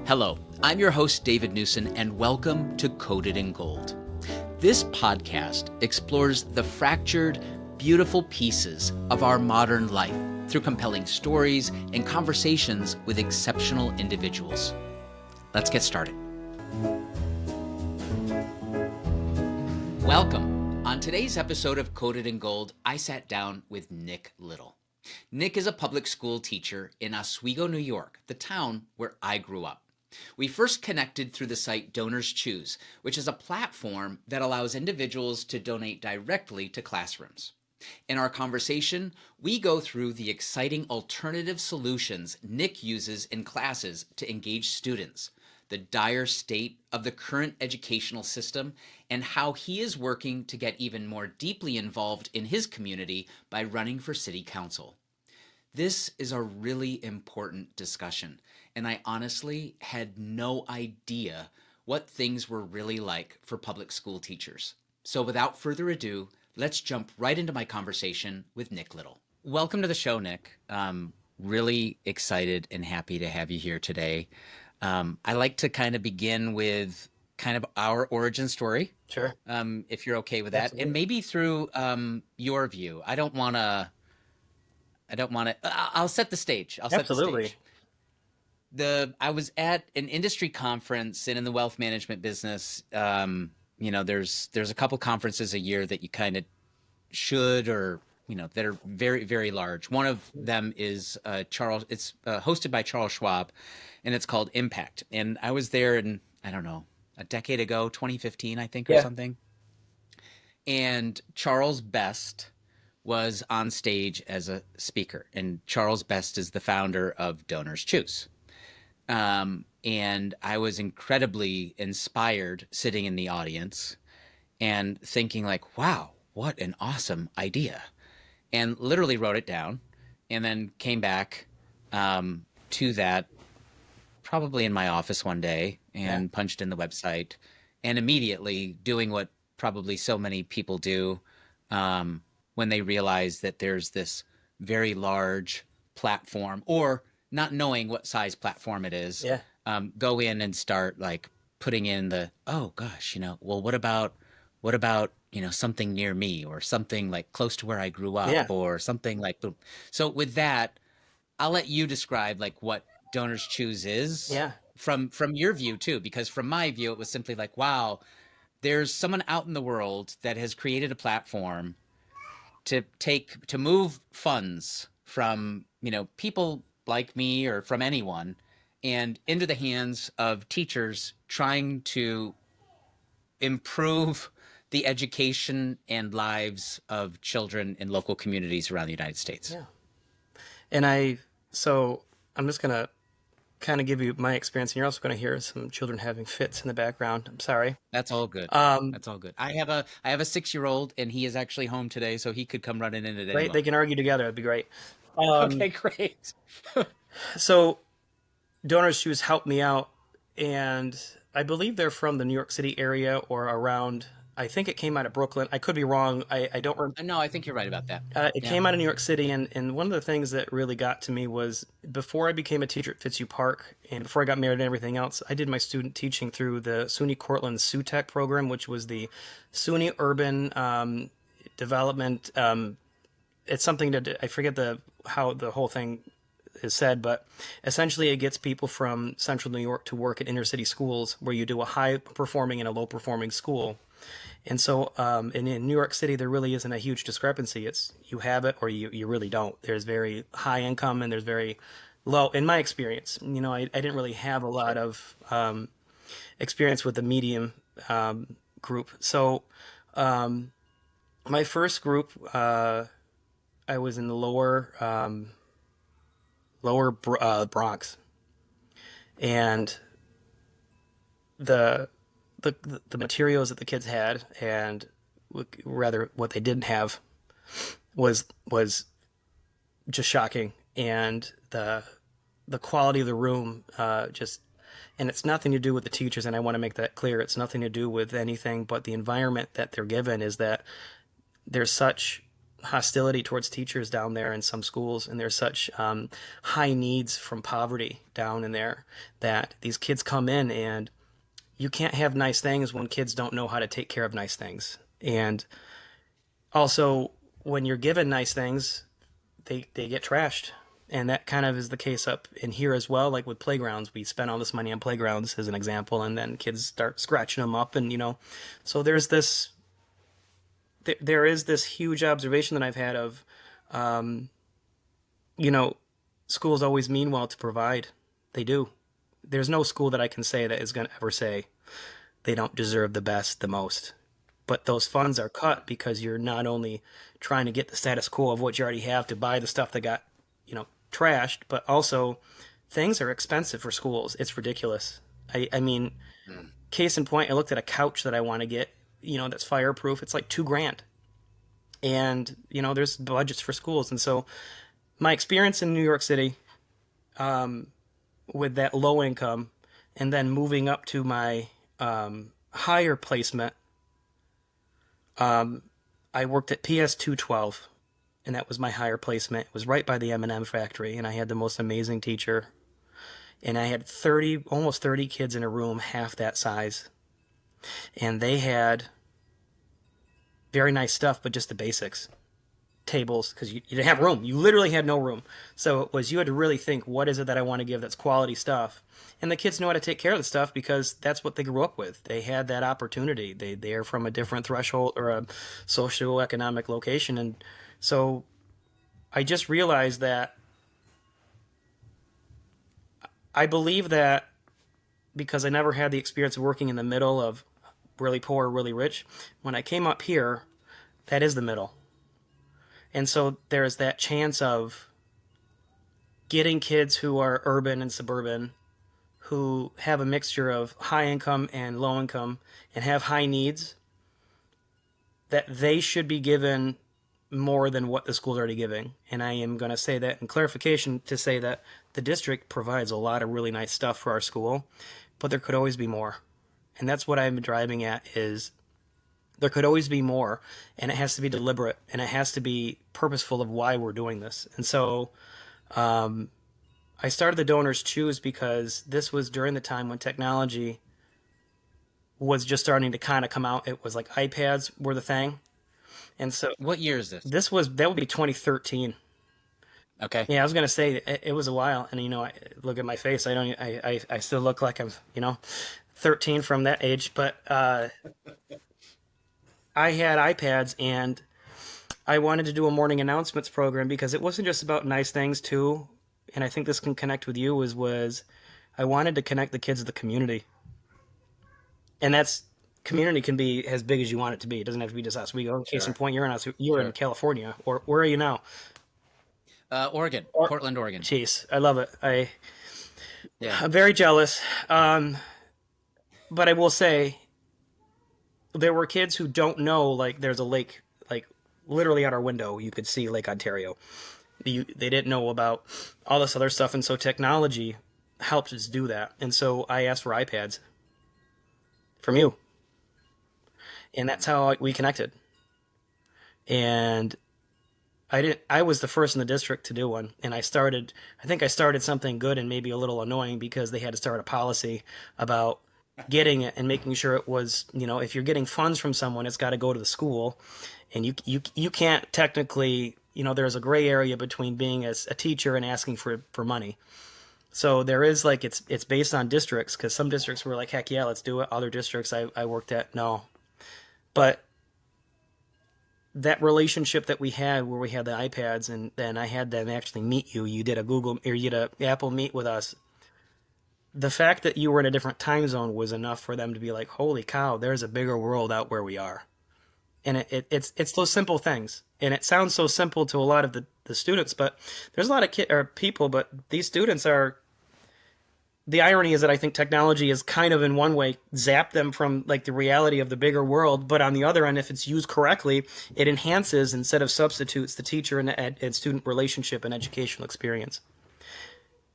Hello, I'm your host, David Newson, and welcome to Coded in Gold. This podcast explores the fractured, beautiful pieces of our modern life through compelling stories and conversations with exceptional individuals. Let's get started. Welcome. On today's episode of Coded in Gold, I sat down with Nick Little. Nick is a public school teacher in Oswego, New York, the town where I grew up. We first connected through the site DonorsChoose, which is a platform that allows individuals to donate directly to classrooms. In our conversation, we go through the exciting alternative solutions Nick uses in classes to engage students, the dire state of the current educational system, and how he is working to get even more deeply involved in his community by running for city council. This is a really important discussion, and I honestly had no idea what things were really like for public school teachers. So without further ado, let's jump right into my conversation with Nick Little. Welcome to the show, Nick. Really excited and happy to have you here today. I like to kind of begin with kind of our origin story. Sure. If you're okay with that. Absolutely. And maybe through your view. I'll set the stage. Absolutely. I was at an industry conference and in the wealth management business, there's a couple conferences a year that you kind of should, or, that are very, very large. One of them is it's hosted by Charles Schwab, and it's called Impact. And I was there in, a decade ago, 2015, I think, or something. And Charles Best was on stage as a speaker. And Charles Best is the founder of DonorsChoose. And I was incredibly inspired sitting in the audience and thinking like, wow, what an awesome idea. And literally wrote it down and then came back to that probably in my office one day and punched in the website and immediately doing what probably so many people do when they realize that there's this very large platform, or not knowing what size platform it is, go in and start like putting in well, what about, something near me, or something like close to where I grew up, or something like, boom. So with that, I'll let you describe like what DonorsChoose is from your view too, because from my view, it was simply like, wow, there's someone out in the world that has created a platform to move funds from, people like me or from anyone and into the hands of teachers trying to improve the education and lives of children in local communities around the United States. Yeah. And so I'm just going to kind of give you my experience, and you're also going to hear some children having fits in the background. I'm sorry. That's all good. That's all good. I have a 6-year-old, and he is actually home today, so he could come running in at any moment. They can argue together. It'd be great. Okay, great. So DonorsChoose helped me out, and I believe they're from the New York City area or around. I think it came out of Brooklyn. I could be wrong. I don't remember. No, I think you're right about that. It came out of New York City, and one of the things that really got to me was before I became a teacher at Fitzhugh Park, and before I got married and everything else, I did my student teaching through the SUNY Cortland SUTEC program, which was the SUNY Urban Development. It's something that I forget how the whole thing is said, but essentially it gets people from central New York to work at inner city schools where you do a high performing and a low performing school. And so in New York City, there really isn't a huge discrepancy. It's you have it or you really don't. There's very high income and there's very low. In my experience, I didn't really have a lot of experience with the medium group. So my first group, I was in the lower Bronx, and the materials that the kids had, and rather what they didn't have, was just shocking, and the quality of the room and it's nothing to do with the teachers, and I want to make that clear. It's nothing to do with anything but the environment that they're given. Is that there's such hostility towards teachers down there in some schools, and there's such high needs from poverty down in there that these kids come in, and you can't have nice things when kids don't know how to take care of nice things. And also, when you're given nice things, they get trashed. And that kind of is the case up in here as well. Like with playgrounds, we spend all this money on playgrounds as an example, and then kids start scratching them up, and so there is this huge observation that I've had of, um, you know, schools always mean well to provide. They do. There's no school that I can say that is going to ever say they don't deserve the best, the most. But those funds are cut because you're not only trying to get the status quo of what you already have to buy the stuff that got, trashed, but also things are expensive for schools. It's ridiculous. I mean, Mm. case in point, I looked at a couch that I want to get, that's fireproof. It's like 2 grand. And, there's budgets for schools. And so my experience in New York City, with that low income and then moving up to my higher placement, I worked at PS 212, and that was my higher placement. It was right by the M&M factory, and I had the most amazing teacher. And I had almost 30 kids in a room half that size. And they had very nice stuff, but just the basics. Tables, because you didn't have room. You literally had no room. So you had to really think, what is it that I want to give that's quality stuff? And the kids know how to take care of the stuff because that's what they grew up with. They had that opportunity. They're from a different threshold or a socioeconomic location. And so I just realized that I believe that because I never had the experience of working in the middle of really poor, really rich, when I came up here, that is the middle. And so there's that chance of getting kids who are urban and suburban, who have a mixture of high income and low income and have high needs, that they should be given more than what the school's already giving. And I am going to say that in clarification to say that the district provides a lot of really nice stuff for our school, but there could always be more. And that's what I'm driving at is there could always be more, and it has to be deliberate, and it has to be purposeful of why we're doing this. And so I started the DonorsChoose because this was during the time when technology was just starting to kind of come out. It was like iPads were the thing. And so What year is this? that would be 2013. Okay. Yeah, I was gonna say it was a while, and I look at my face. I still look like I'm 13 from that age, but I had iPads, and I wanted to do a morning announcements program because it wasn't just about nice things too. And I think this can connect with you. Was I wanted to connect the kids of the community, and that's community can be as big as you want it to be. It doesn't have to be just Oswego. Case in Sure. point, you're in Sure. California, or where are you now? Oregon, Or Portland, Oregon. Jeez, I love it. Yeah. I'm very jealous. But I will say there were kids who don't know, like, there's a lake, like, literally out our window you could see Lake Ontario. They didn't know about all this other stuff, and so technology helped us do that. And so I asked for iPads from you, and that's how we connected. And I was the first in the district to do one, and I think I started something good and maybe a little annoying because they had to start a policy about getting it and making sure it was, if you're getting funds from someone, it's got to go to the school, and you can't technically, there's a gray area between being a teacher and asking for money. So there is, like, it's based on districts, because some districts were like, heck yeah, let's do it. Other districts I worked at, no. But that relationship that we had where we had the iPads, and then I had them actually meet you. You did you did a Apple Meet with us. The fact that you were in a different time zone was enough for them to be like, holy cow, there's a bigger world out where we are. And it's those simple things. And it sounds so simple to a lot of the students, but there's a lot of people, but these students are, the irony is that I think technology is kind of in one way zapped them from, like, the reality of the bigger world, but on the other end, if it's used correctly, it enhances instead of substitutes the teacher and student relationship and educational experience.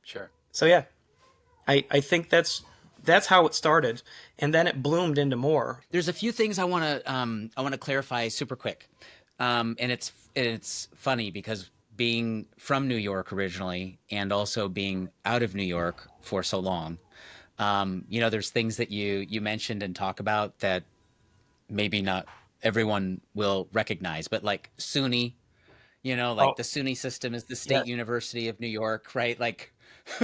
Sure. So yeah, I think that's how it started, and then it bloomed into more. There's a few things I want to clarify super quick. And it's funny because being from New York originally and also being out of New York for so long, there's things that you mentioned and talk about that maybe not everyone will recognize, but like SUNY, like Oh, the SUNY system is the State yes. University of New York, right? Like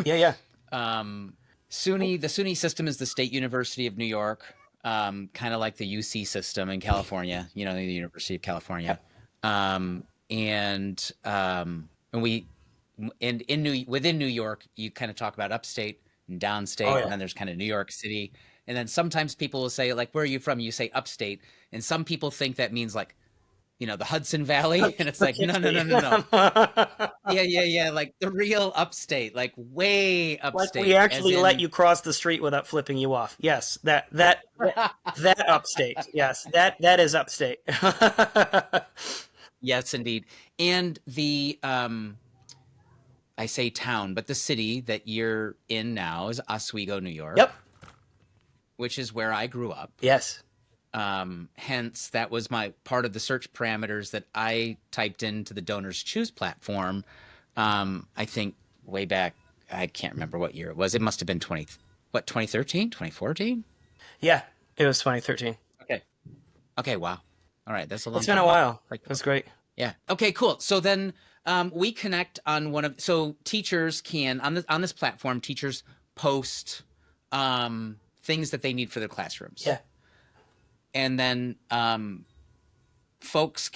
Yeah, yeah. um, the SUNY system is the State University of New York, kind of like the UC system in California, the University of Yeah. California. And we and within New York, you kind of talk about upstate and Oh, downstate, and yeah. then there's kind of New York City. And then sometimes people will say, like, where are you from? You say upstate. And some people think that means like, the Hudson Valley. And it's like, no, no, no, no, no. Yeah, yeah, yeah. Like the real upstate, like way Like we upstate, as actually let in, you cross the street without flipping you off. Yes, that upstate. Yes, that is upstate. yes, indeed. And I say town, but the city that you're in now is Oswego, New Yep. York, which is where I grew up. Yes. Hence, that was my part of the search parameters that I typed into the DonorsChoose platform. I think way back, I can't remember what year it was. It must have been 2013, 2014? Yeah. It was 2013. Okay. Okay, wow. All right, that's a It's long been a time. while. Like, It was great. yeah. Okay, cool. So then we connect on so teachers can on this platform, teachers post things that they need for their classrooms. Yeah. And then folks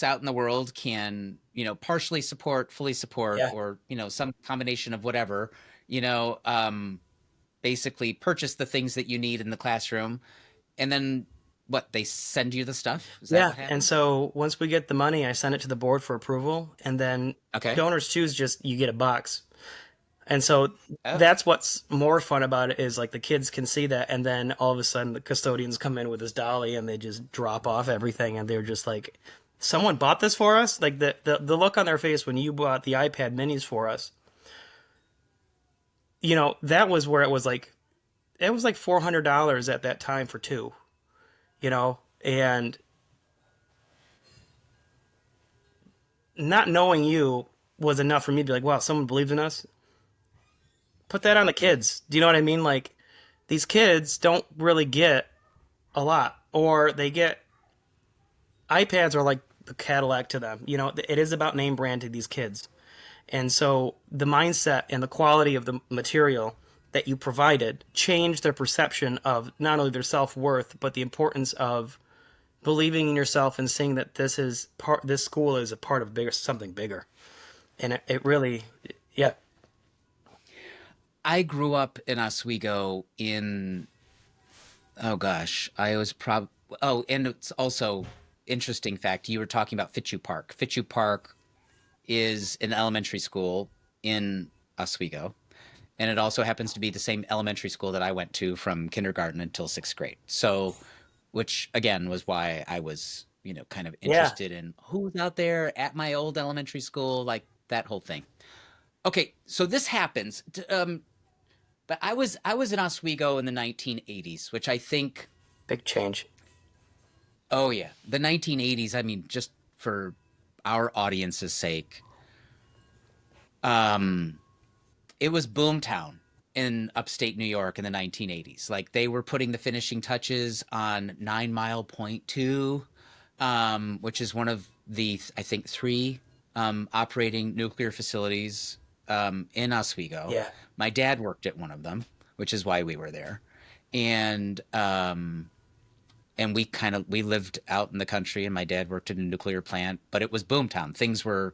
out in the world can, partially support, fully support, Yeah. or, some combination of whatever, you know, um basically purchase the things that you need in the classroom. And then what, they send you the stuff? Is that Yeah. what And happens? so once we get the money, I send it to the board for approval, and then Okay. donors choose just you get a box. And so Oh, that's what's more fun about it is like the kids can see that, and then all of a sudden the custodians come in with this dolly and they just drop off everything, and they're just like, "Someone bought this for us!" Like the look on their face when you bought the iPad Minis for us, that was where it was like $400 at that time for two, and not knowing you was enough for me to be like, "Wow, someone believes in us." Put that on the kids. Do you know what I mean? Like these kids don't really get a lot, or they get iPads are like the Cadillac to them. It is about name brand to these kids. And so the mindset and the quality of the material that you provided changed their perception of not only their self-worth, but the importance of believing in yourself and seeing that this school is a part of something bigger. And it really, yeah. I grew up in Oswego oh gosh, I was oh, and it's also interesting fact. You were talking about Fitzhugh Park. Fitzhugh Park is an elementary school in Oswego. And it also happens to be the same elementary school that I went to from kindergarten until sixth grade. So, which again was why I was, kind of Yeah. interested in who's out there at my old elementary school, like that whole thing. Okay, so this happens. But I was in Oswego in the 1980s, which I think, Big change. oh yeah, the 1980s. I mean, just for our audience's sake, um, it was Boomtown in upstate New York in the 1980s. Like they were putting the finishing touches on 9 Mile Point 2, which is one of the, I think, three operating nuclear facilities in Oswego. Yeah. My dad worked at one of them, which is why we were there. And we lived out in the country, and my dad worked in a nuclear plant, but it was Boomtown. Things were,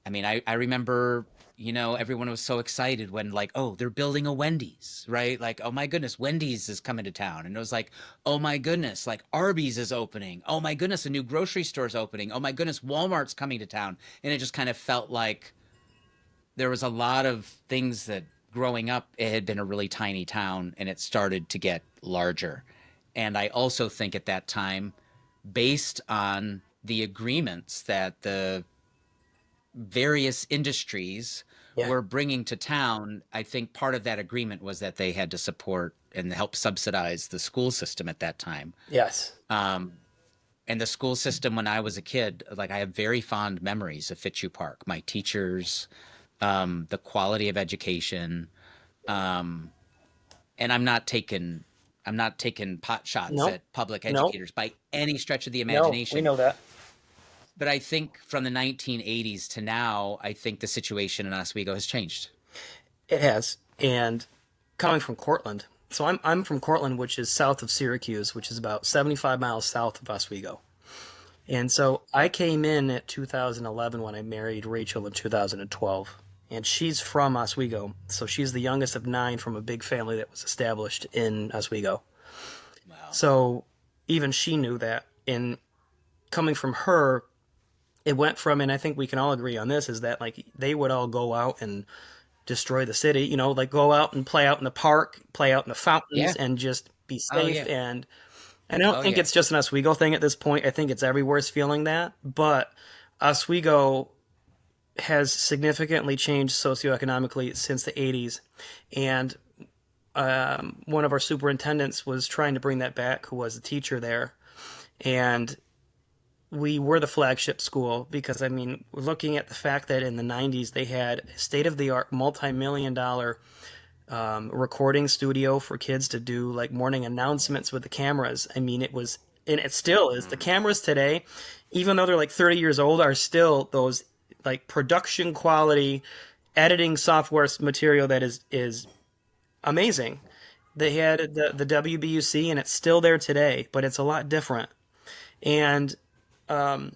I mean, I remember, everyone was so excited when, like, oh, they're building a Wendy's, right? Like, oh my goodness, Wendy's is coming to town. And it was like, oh my goodness, like Arby's is opening. Oh my goodness, a new grocery store is opening. Oh my goodness, Walmart's coming to town. And it just kind of felt like there was a lot of things that growing up, it had been a really tiny town and it started to get larger. And I also think at that time, based on the agreements that the various industries Yeah. were bringing to town, I think part of that agreement was that they had to support and help subsidize the school system at that time. Yes. and the school system when I was a kid, like I have very fond memories of Fitzhugh Park, my teachers, the quality of education. Um, and I'm not taking pot shots Nope. at public Nope. educators by any stretch of the No, we imagination. know that. But I think from the 1980s to now, I think the situation in Oswego has changed. It has. And coming from Cortland, so I'm from Cortland, which is south of Syracuse, which is about 75 miles south of Oswego. And so I came in at 2011 when I married Rachel in 2012. And she's from Oswego. So she's the youngest of nine from a big family that was established in Oswego. Wow. So even she knew that. And coming from her, it went from, and I think we can all agree on this, is that like they would all go out and destroy the city, like go out and play out in the park, play out in the fountains, Yeah. and just be Oh safe. yeah. And I don't Oh think yeah. it's just an Oswego thing at this point. I think it's everywhere's feeling that. But Oswego has significantly changed socioeconomically since the 80s. And one of our superintendents was trying to bring that back, who was a teacher there. And we were the flagship school because, I mean, looking at the fact that in the 90s they had a state of the art, multi-million dollar recording studio for kids to do like morning announcements with the cameras. I mean, it was, and it still is. The cameras today, even though they're like 30 years old, are still those like production quality editing software material that is amazing. They had the WBUC, and it's still there today, but it's a lot different. And I'm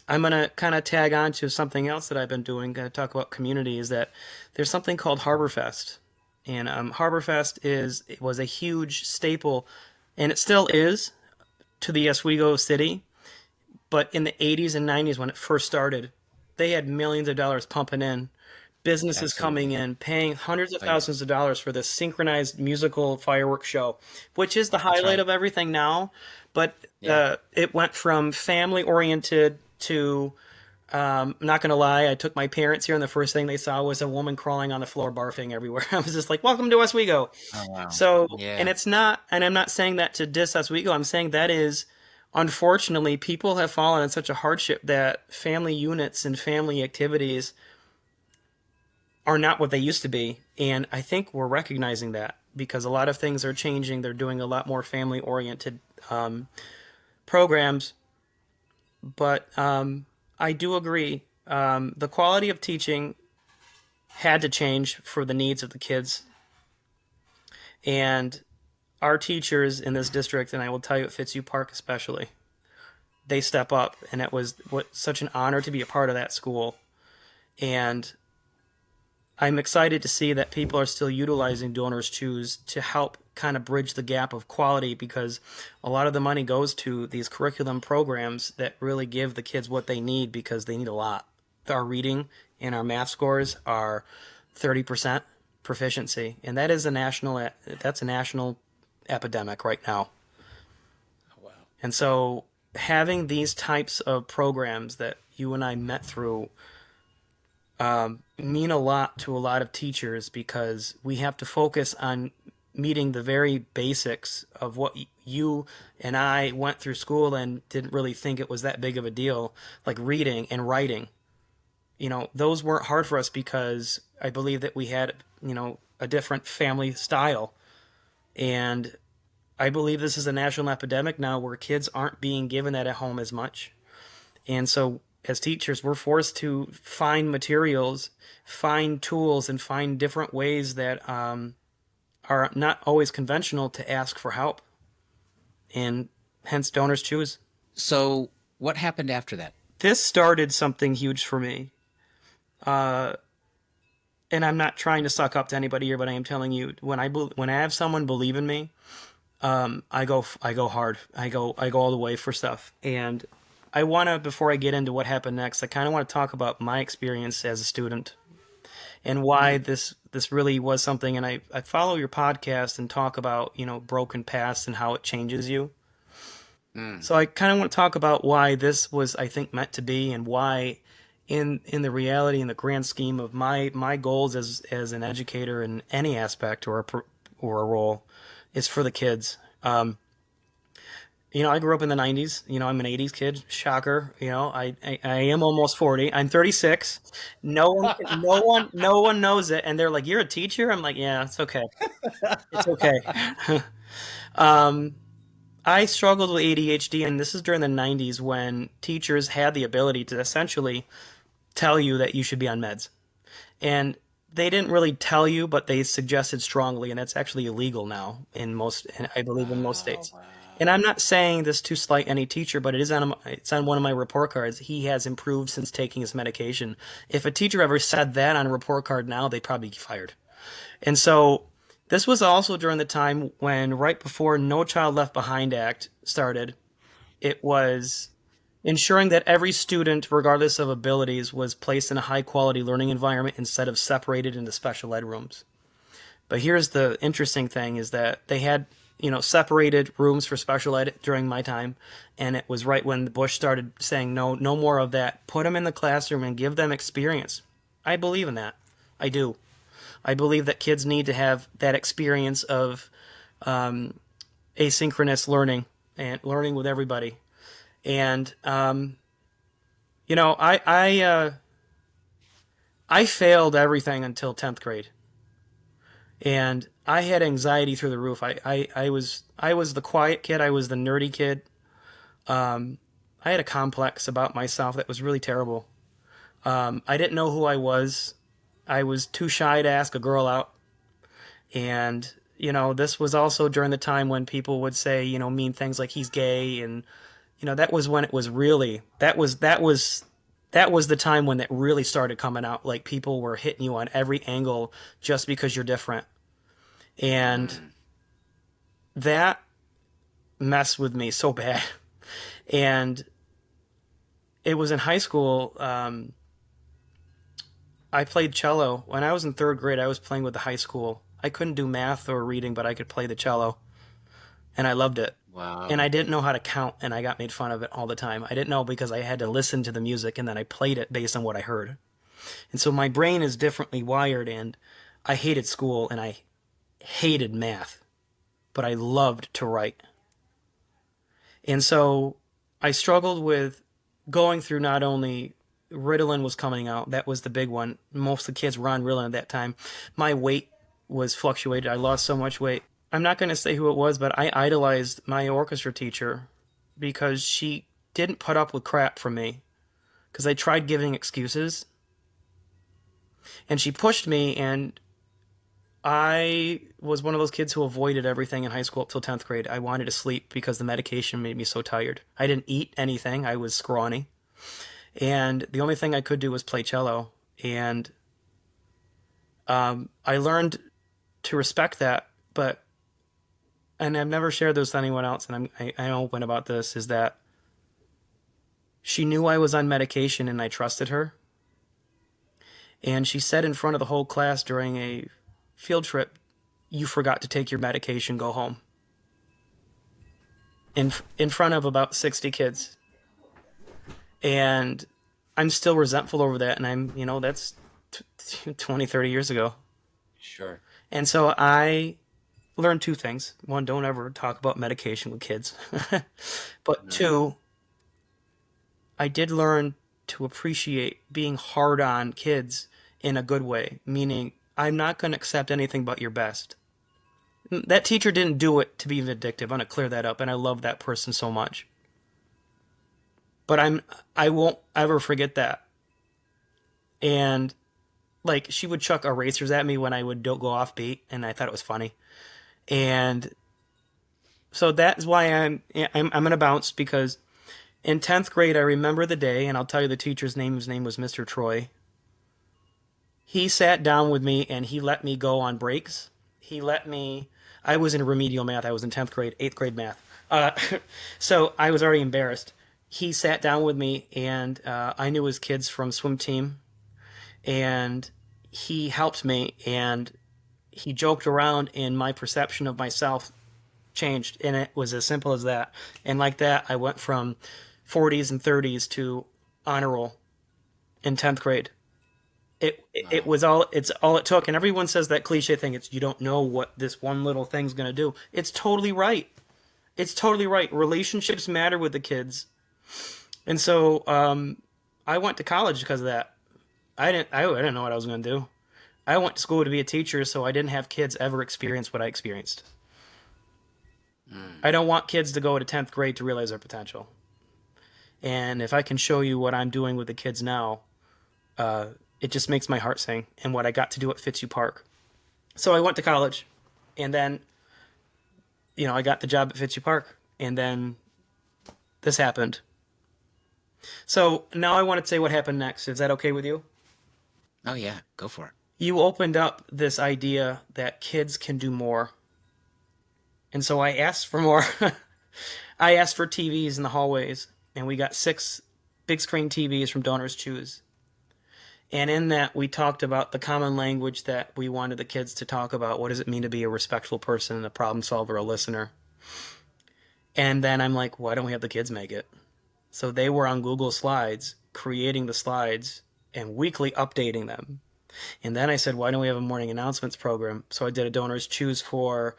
going to kind of tag on to something else that I've been doing, going to talk about community, is that there's something called Harborfest. And it was a huge staple, and it still is, to the Oswego city. But in the 80s and 90s, when it first started, they had millions of dollars pumping in, businesses coming Absolutely. in, paying hundreds of Oh yeah. thousands of dollars for this synchronized musical fireworks show, which is the That's highlight right. of everything now. But Yeah. it went from family oriented to, I'm not going to lie, I took my parents here, and the first thing they saw was a woman crawling on the floor, barfing everywhere. I was just like, welcome to Oswego. Oh wow. So, and Yeah. it's not, and I'm not saying that to diss Oswego. I'm saying that is, unfortunately, people have fallen in such a hardship that family units and family activities are not what they used to be. And I think we're recognizing that because a lot of things are changing. They're doing a lot more family oriented programs. But I do agree. The quality of teaching had to change for the needs of the kids. And our teachers in this district, and I will tell you at Fitzhugh Park especially, they step up. And it was such an honor to be a part of that school. And I'm excited to see that people are still utilizing DonorsChoose to help kind of bridge the gap of quality, because a lot of the money goes to these curriculum programs that really give the kids what they need, because they need a lot. Our reading and our math scores are 30% proficiency, and that's a national epidemic right now. Oh, wow. And so having these types of programs that you and I met through mean a lot to a lot of teachers, because we have to focus on meeting the very basics of what you and I went through school and didn't really think it was that big of a deal, like reading and writing. Those weren't hard for us because I believe that we had, a different family style. And I believe this is a national epidemic now where kids aren't being given that at home as much. And so as teachers, we're forced to find materials, find tools, and find different ways that are not always conventional to ask for help. And hence DonorsChoose. So what happened after that? This started something huge for me. And I'm not trying to suck up to anybody here, but I am telling you, when I have someone believe in me, I go hard. I go all the way for stuff. And I want to, before I get into what happened next, I kind of want to talk about my experience as a student and why this really was something. And I follow your podcast and talk about, broken past and how it changes you. Mm. So I kind of want to talk about why this was, I think, meant to be, and why in the reality, in the grand scheme of my goals as an educator in any aspect or a role, is for the kids. I grew up in the 90s. I'm an 80s kid. Shocker. I am almost 40. I'm 36. No one knows it. And they're like, "You're a teacher?" I'm like, "Yeah, it's okay. It's okay." um, I struggled with ADHD, and this is during the 90s when teachers had the ability to essentially tell you that you should be on meds. And they didn't really tell you, but they suggested strongly, and it's actually illegal now I believe in most Oh, states. And I'm wow. not saying this to slight any teacher, but it's on one of my report cards. He has improved since taking his medication. If a teacher ever said that on a report card now, they'd probably be fired. And so this was also during the time when, right before No Child Left Behind Act started, it was ensuring that every student, regardless of abilities, was placed in a high quality learning environment instead of separated into special ed rooms. But here's the interesting thing is that they had, separated rooms for special ed during my time, and it was right when Bush started saying no, no more of that. Put them in the classroom and give them experience. I believe in that. I do. I believe that kids need to have that experience of asynchronous learning and learning with everybody. And I failed everything until 10th grade, and I had anxiety through the roof. I was the quiet kid. I was the nerdy kid. I had a complex about myself that was really terrible. I didn't know who I was. I was too shy to ask a girl out, and this was also during the time when people would say mean things like he's gay, and that was when it was really that was the time when it really started coming out. Like people were hitting you on every angle just because you're different, and Mm. that messed with me so bad. And it was in high school. I played cello when I was in third grade. I was playing with the high school. I couldn't do math or reading, but I could play the cello, and I loved it. And I Wow. didn't know how to count, and I got made fun of it all the time. I didn't know because I had to listen to the music and then I played it based on what I heard. And so my brain is differently wired, and I hated school and I hated math, but I loved to write. And so I struggled with going through not only Ritalin was coming out, that was the big one. Most of the kids were on Ritalin at that time. My weight was fluctuated. I lost so much weight. I'm not going to say who it was, but I idolized my orchestra teacher because she didn't put up with crap from me because I tried giving excuses, and she pushed me, and I was one of those kids who avoided everything in high school up till 10th grade. I wanted to sleep because the medication made me so tired. I didn't eat anything. I was scrawny. And the only thing I could do was play cello. And I learned to respect that. But, and I've never shared this with anyone else, and I'm open about this, is that she knew I was on medication and I trusted her. And she said in front of the whole class during a field trip, "You forgot to take your medication, go home." In front of about 60 kids. And I'm still resentful over that. And that's 20, 30 years ago. Sure. And so I learned two things. One, don't ever talk about medication with kids. But No. two, I did learn to appreciate being hard on kids in a good way, meaning I'm not going to accept anything but your best. That teacher didn't do it to be vindictive. I'm going to clear that up, and I love that person so much. But I won't ever forget that. And like she would chuck erasers at me when I would go off beat, and I thought it was funny. And so that's why I'm gonna bounce because in 10th grade I remember the day, and I'll tell you the teacher's name. His name was Mr. Troy. He sat down with me and he let me go on breaks. He let me. I was in remedial math. I was in 10th grade, 8th grade math. Uh, so I was already embarrassed. He sat down with me, and I knew his kids from swim team, and he helped me, and he joked around, and my perception of myself changed, and it was as simple as that. And like that, I went from 40s and 30s to honor roll in 10th grade. It Wow. was all it's all it took. And everyone says that cliche thing, it's you don't know what this one little thing's going to do. It's totally right. It's totally right. Relationships matter with the kids. And so I went to college because of that. I didn't know what I was going to do. I went to school to be a teacher, so I didn't have kids ever experience what I experienced. Mm. I don't want kids to go to 10th grade to realize their potential. And if I can show you what I'm doing with the kids now, it just makes my heart sing. And what I got to do at Fitzhugh Park. So I went to college, and then I got the job at Fitzhugh Park, and then this happened. So now I want to say what happened next. Is that okay with you? Oh yeah, go for it. You opened up this idea that kids can do more. And so I asked for more. I asked for TVs in the hallways, and we got 6 big screen TVs from DonorsChoose. And in that, we talked about the common language that we wanted the kids to talk about. What does it mean to be a respectful person, a problem solver, a listener? And then I'm like, why don't we have the kids make it? So they were on Google Slides, creating the slides and weekly updating them. And then I said, why don't we have a morning announcements program? So I did a DonorsChoose for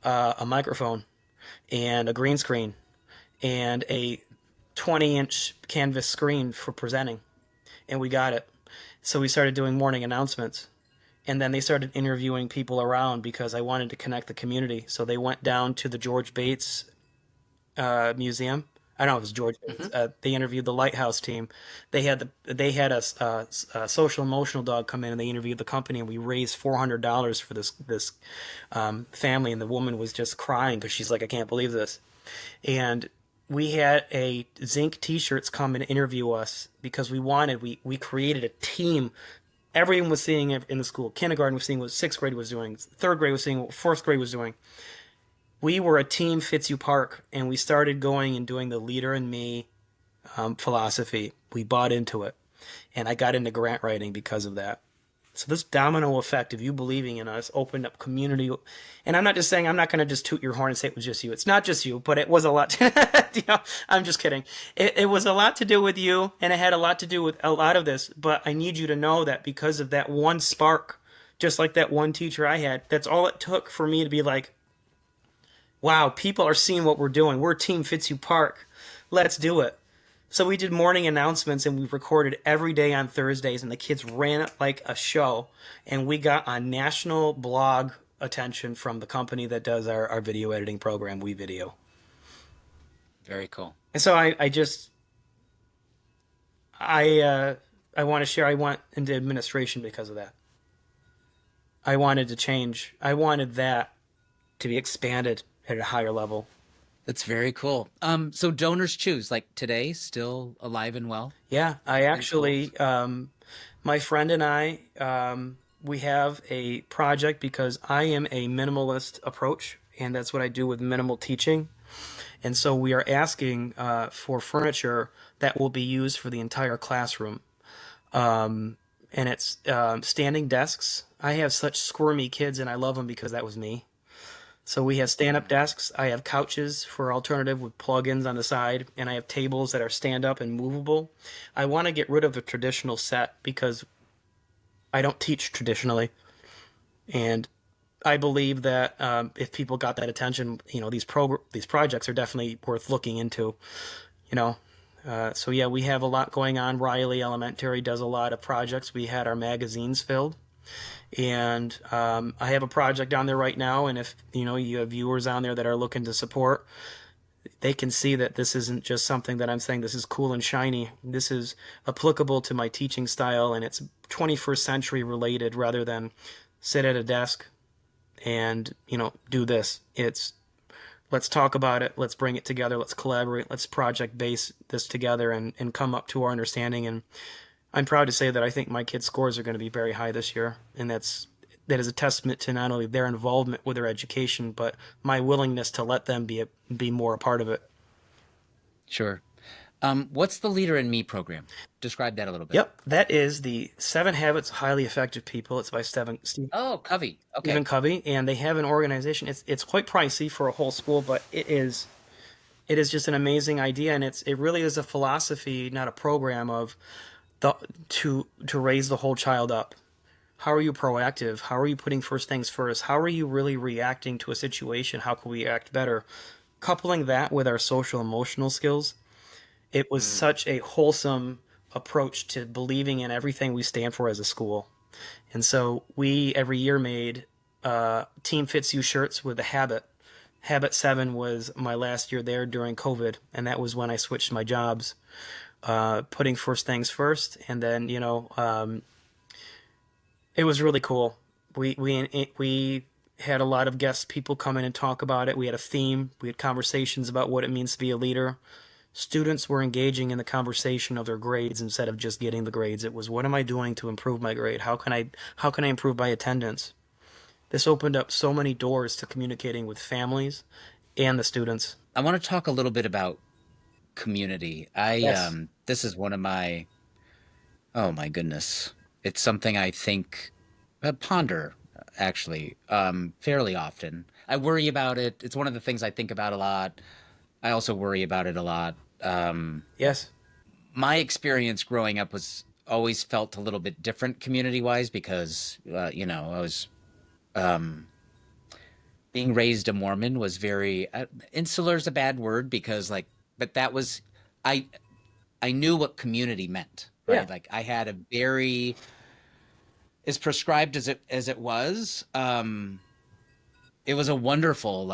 a microphone and a green screen and a 20-inch canvas screen for presenting. And we got it. So we started doing morning announcements. And then they started interviewing people around because I wanted to connect the community. So they went down to the George Bates Museum. I don't know if it was George Bates. Hmm. They interviewed the Lighthouse team. They had a social emotional dog come in, and they interviewed the company, and we raised $400 for this family. And the woman was just crying because she's like, I can't believe this. And we had a Zinc T-shirts come and interview us because we created a team. Everyone was seeing it in the school. Kindergarten was seeing what 6th grade was doing. 3rd grade was seeing what 4th grade was doing. We were a team Fitzhugh Park, and we started going and doing the leader and me philosophy. We bought into it, and I got into grant writing because of that. So this domino effect of you believing in us opened up community. And I'm not just saying, I'm not going to just toot your horn and say it was just you. It's not just you, but it was a lot. I'm just kidding. It was a lot to do with you, and it had a lot to do with a lot of this. But I need you to know that because of that one spark, just like that one teacher I had, that's all it took for me to be like, wow, people are seeing what we're doing. We're Team Fitzhugh Park. Let's do it. So we did morning announcements, and we recorded every day on Thursdays, and the kids ran it like a show. And we got on national blog attention from the company that does our video editing program, WeVideo. Very cool. And so I want to share. I went into administration because of that. I wanted to change. I wanted that to be expanded at a higher level. That's very cool. So DonorsChoose, like today, still alive and well Yeah, I in schools? actually, my friend and I, we have a project because I am a minimalist approach, and that's what I do with minimal teaching. And so we are asking for furniture that will be used for the entire classroom. And it's standing desks. I have such squirmy kids, and I love them because that was me. So we have stand-up desks. I have couches for alternative with plug-ins on the side, and I have tables that are stand-up and movable. I want to get rid of the traditional set because I don't teach traditionally, and I believe that if people got that attention, these projects are definitely worth looking into. You know, so yeah, we have a lot going on. Riley Elementary does a lot of projects. We had our magazines filled. And I have a project on there right now, and if you have viewers on there that are looking to support, they can see that this isn't just something that I'm saying this is cool and shiny. This is applicable to my teaching style, and it's 21st century related rather than sit at a desk and do this. It's let's talk about it, let's bring it together, let's collaborate, let's project base this together and come up to our understanding. And I'm proud to say that I think my kids' scores are going to be very high this year, and that is a testament to not only their involvement with their education, but my willingness to let them be more a part of it. Sure. What's the Leader in Me program? Describe that a little bit. Yep, that is the 7 Habits of Highly Effective People. It's by Oh, Covey. Stephen Okay. Covey, and they have an organization. It's quite pricey for a whole school, but it is just an amazing idea, and it really is a philosophy, not a program of the to raise the whole child up. How are you proactive? How are you putting first things first? How are you really reacting to a situation? How can we act better? coupling that with our social emotional skills, it was such a wholesome approach to believing in everything we stand for as a school. And so we every year made Team Fits You shirts with a habit. Habit 7 was my last year there during COVID, and that was when I switched my jobs, putting first things first. And then, it was really cool. We had a lot of guest people come in and talk about it. We had a theme. We had conversations about what it means to be a leader. Students were engaging in the conversation of their grades instead of just getting the grades. It was, what am I doing to improve my grade? How can I improve my attendance? This opened up so many doors to communicating with families and the students. I want to talk a little bit about community. Yes. This is one of my, oh my goodness. It's something I think, ponder actually, fairly often. I worry about it. It's one of the things I think about a lot. I also worry about it a lot. Yes. My experience growing up was always felt a little bit different community wise because, I was being raised a Mormon was very insular is a bad word because but that was I I knew what community meant, Yeah. right? Like I had a very as prescribed as it was. It was a wonderful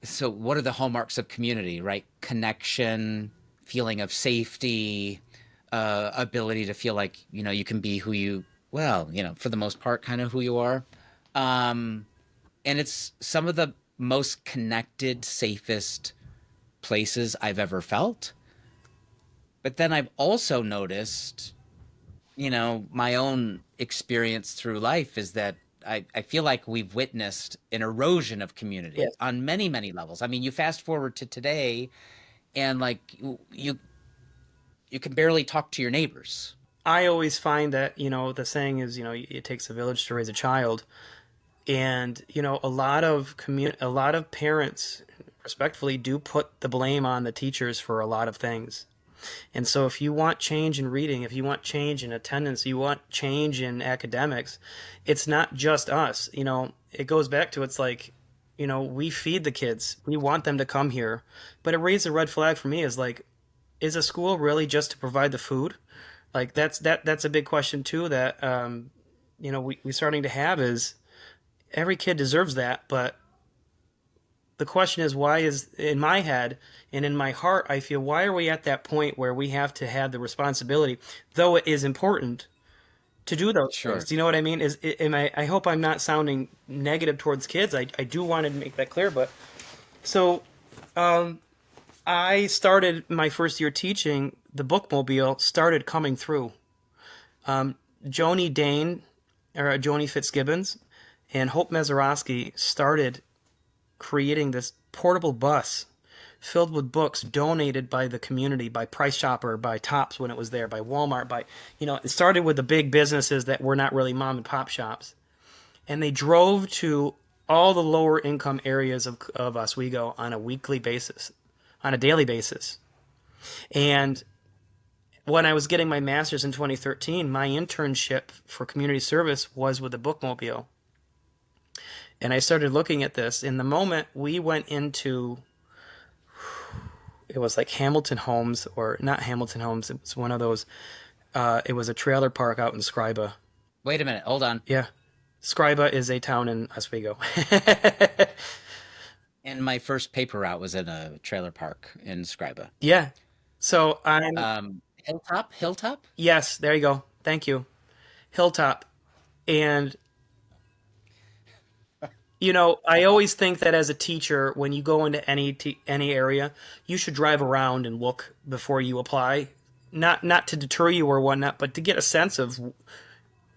so what are the hallmarks of community, right? Connection, feeling of safety, ability to feel like you can be who you for the most part kind of who you are. Um, and it's some of the most connected, safest places I've ever felt. But then I've also noticed, my own experience through life is that I feel like we've witnessed an erosion of community Yes. on many, many levels. I mean, you fast forward to today and you can barely talk to your neighbors. I always find that, the saying is, it takes a village to raise a child. And, a lot of parents respectfully do put the blame on the teachers for a lot of things. And so if you want change in reading, if you want change in attendance, you want change in academics, it's not just us. It goes back to it's like, we feed the kids. We want them to come here. But it raised a red flag for me is like, is a school really just to provide the food? Like that's a big question too that we're starting to have is every kid deserves that, but the question is why is in my head and in my heart I feel why are we at that point where we have to have the responsibility, though it is important to do those things. Sure. Do you know what I mean? I hope I'm not sounding negative towards kids. I do want to make that clear, but so I started my first year teaching. The bookmobile started coming through. Joni Dane, or Joni Fitzgibbons, and Hope Mazeroski started creating this portable bus filled with books donated by the community, by Price Chopper, by Tops when it was there, by Walmart, it started with the big businesses that were not really mom and pop shops. And they drove to all the lower income areas of Oswego on a weekly basis, on a daily basis. And when I was getting my master's in 2013, my internship for community service was with the bookmobile. And I started looking at this. In the moment we went into, it was like Hamilton Homes, or not Hamilton Homes. It was one of those. It was a trailer park out in Scriba. Wait a minute, hold on. Yeah, Scriba is a town in Oswego. And my first paper route was in a trailer park in Scriba. Yeah. So I'm Hilltop? yes. There you go. Thank you, Hilltop. And I always think that as a teacher, when you go into any area, you should drive around and look before you apply. Not to deter you or whatnot, but to get a sense of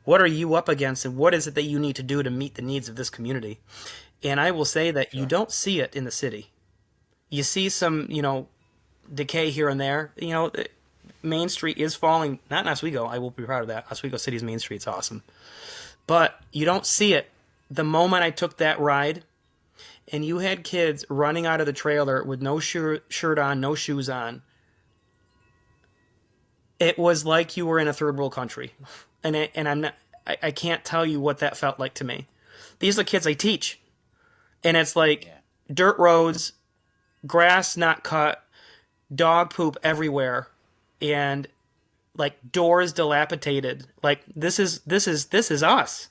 what are you up against and what is it that you need to do to meet the needs of this community. And I will say that you Sure. don't see it in the city. You see some, decay here and there. Main Street is falling. Not in Oswego. I will be proud of that. Oswego City's Main Street's awesome. But you don't see it. The moment I took that ride and you had kids running out of the trailer with no shirt on, no shoes on, it was like you were in a third world country. And I'm not, I can't tell you what that felt like to me. These are kids I teach. And it's like Yeah. dirt roads, grass not cut, dog poop everywhere, and like doors dilapidated. Like this is us.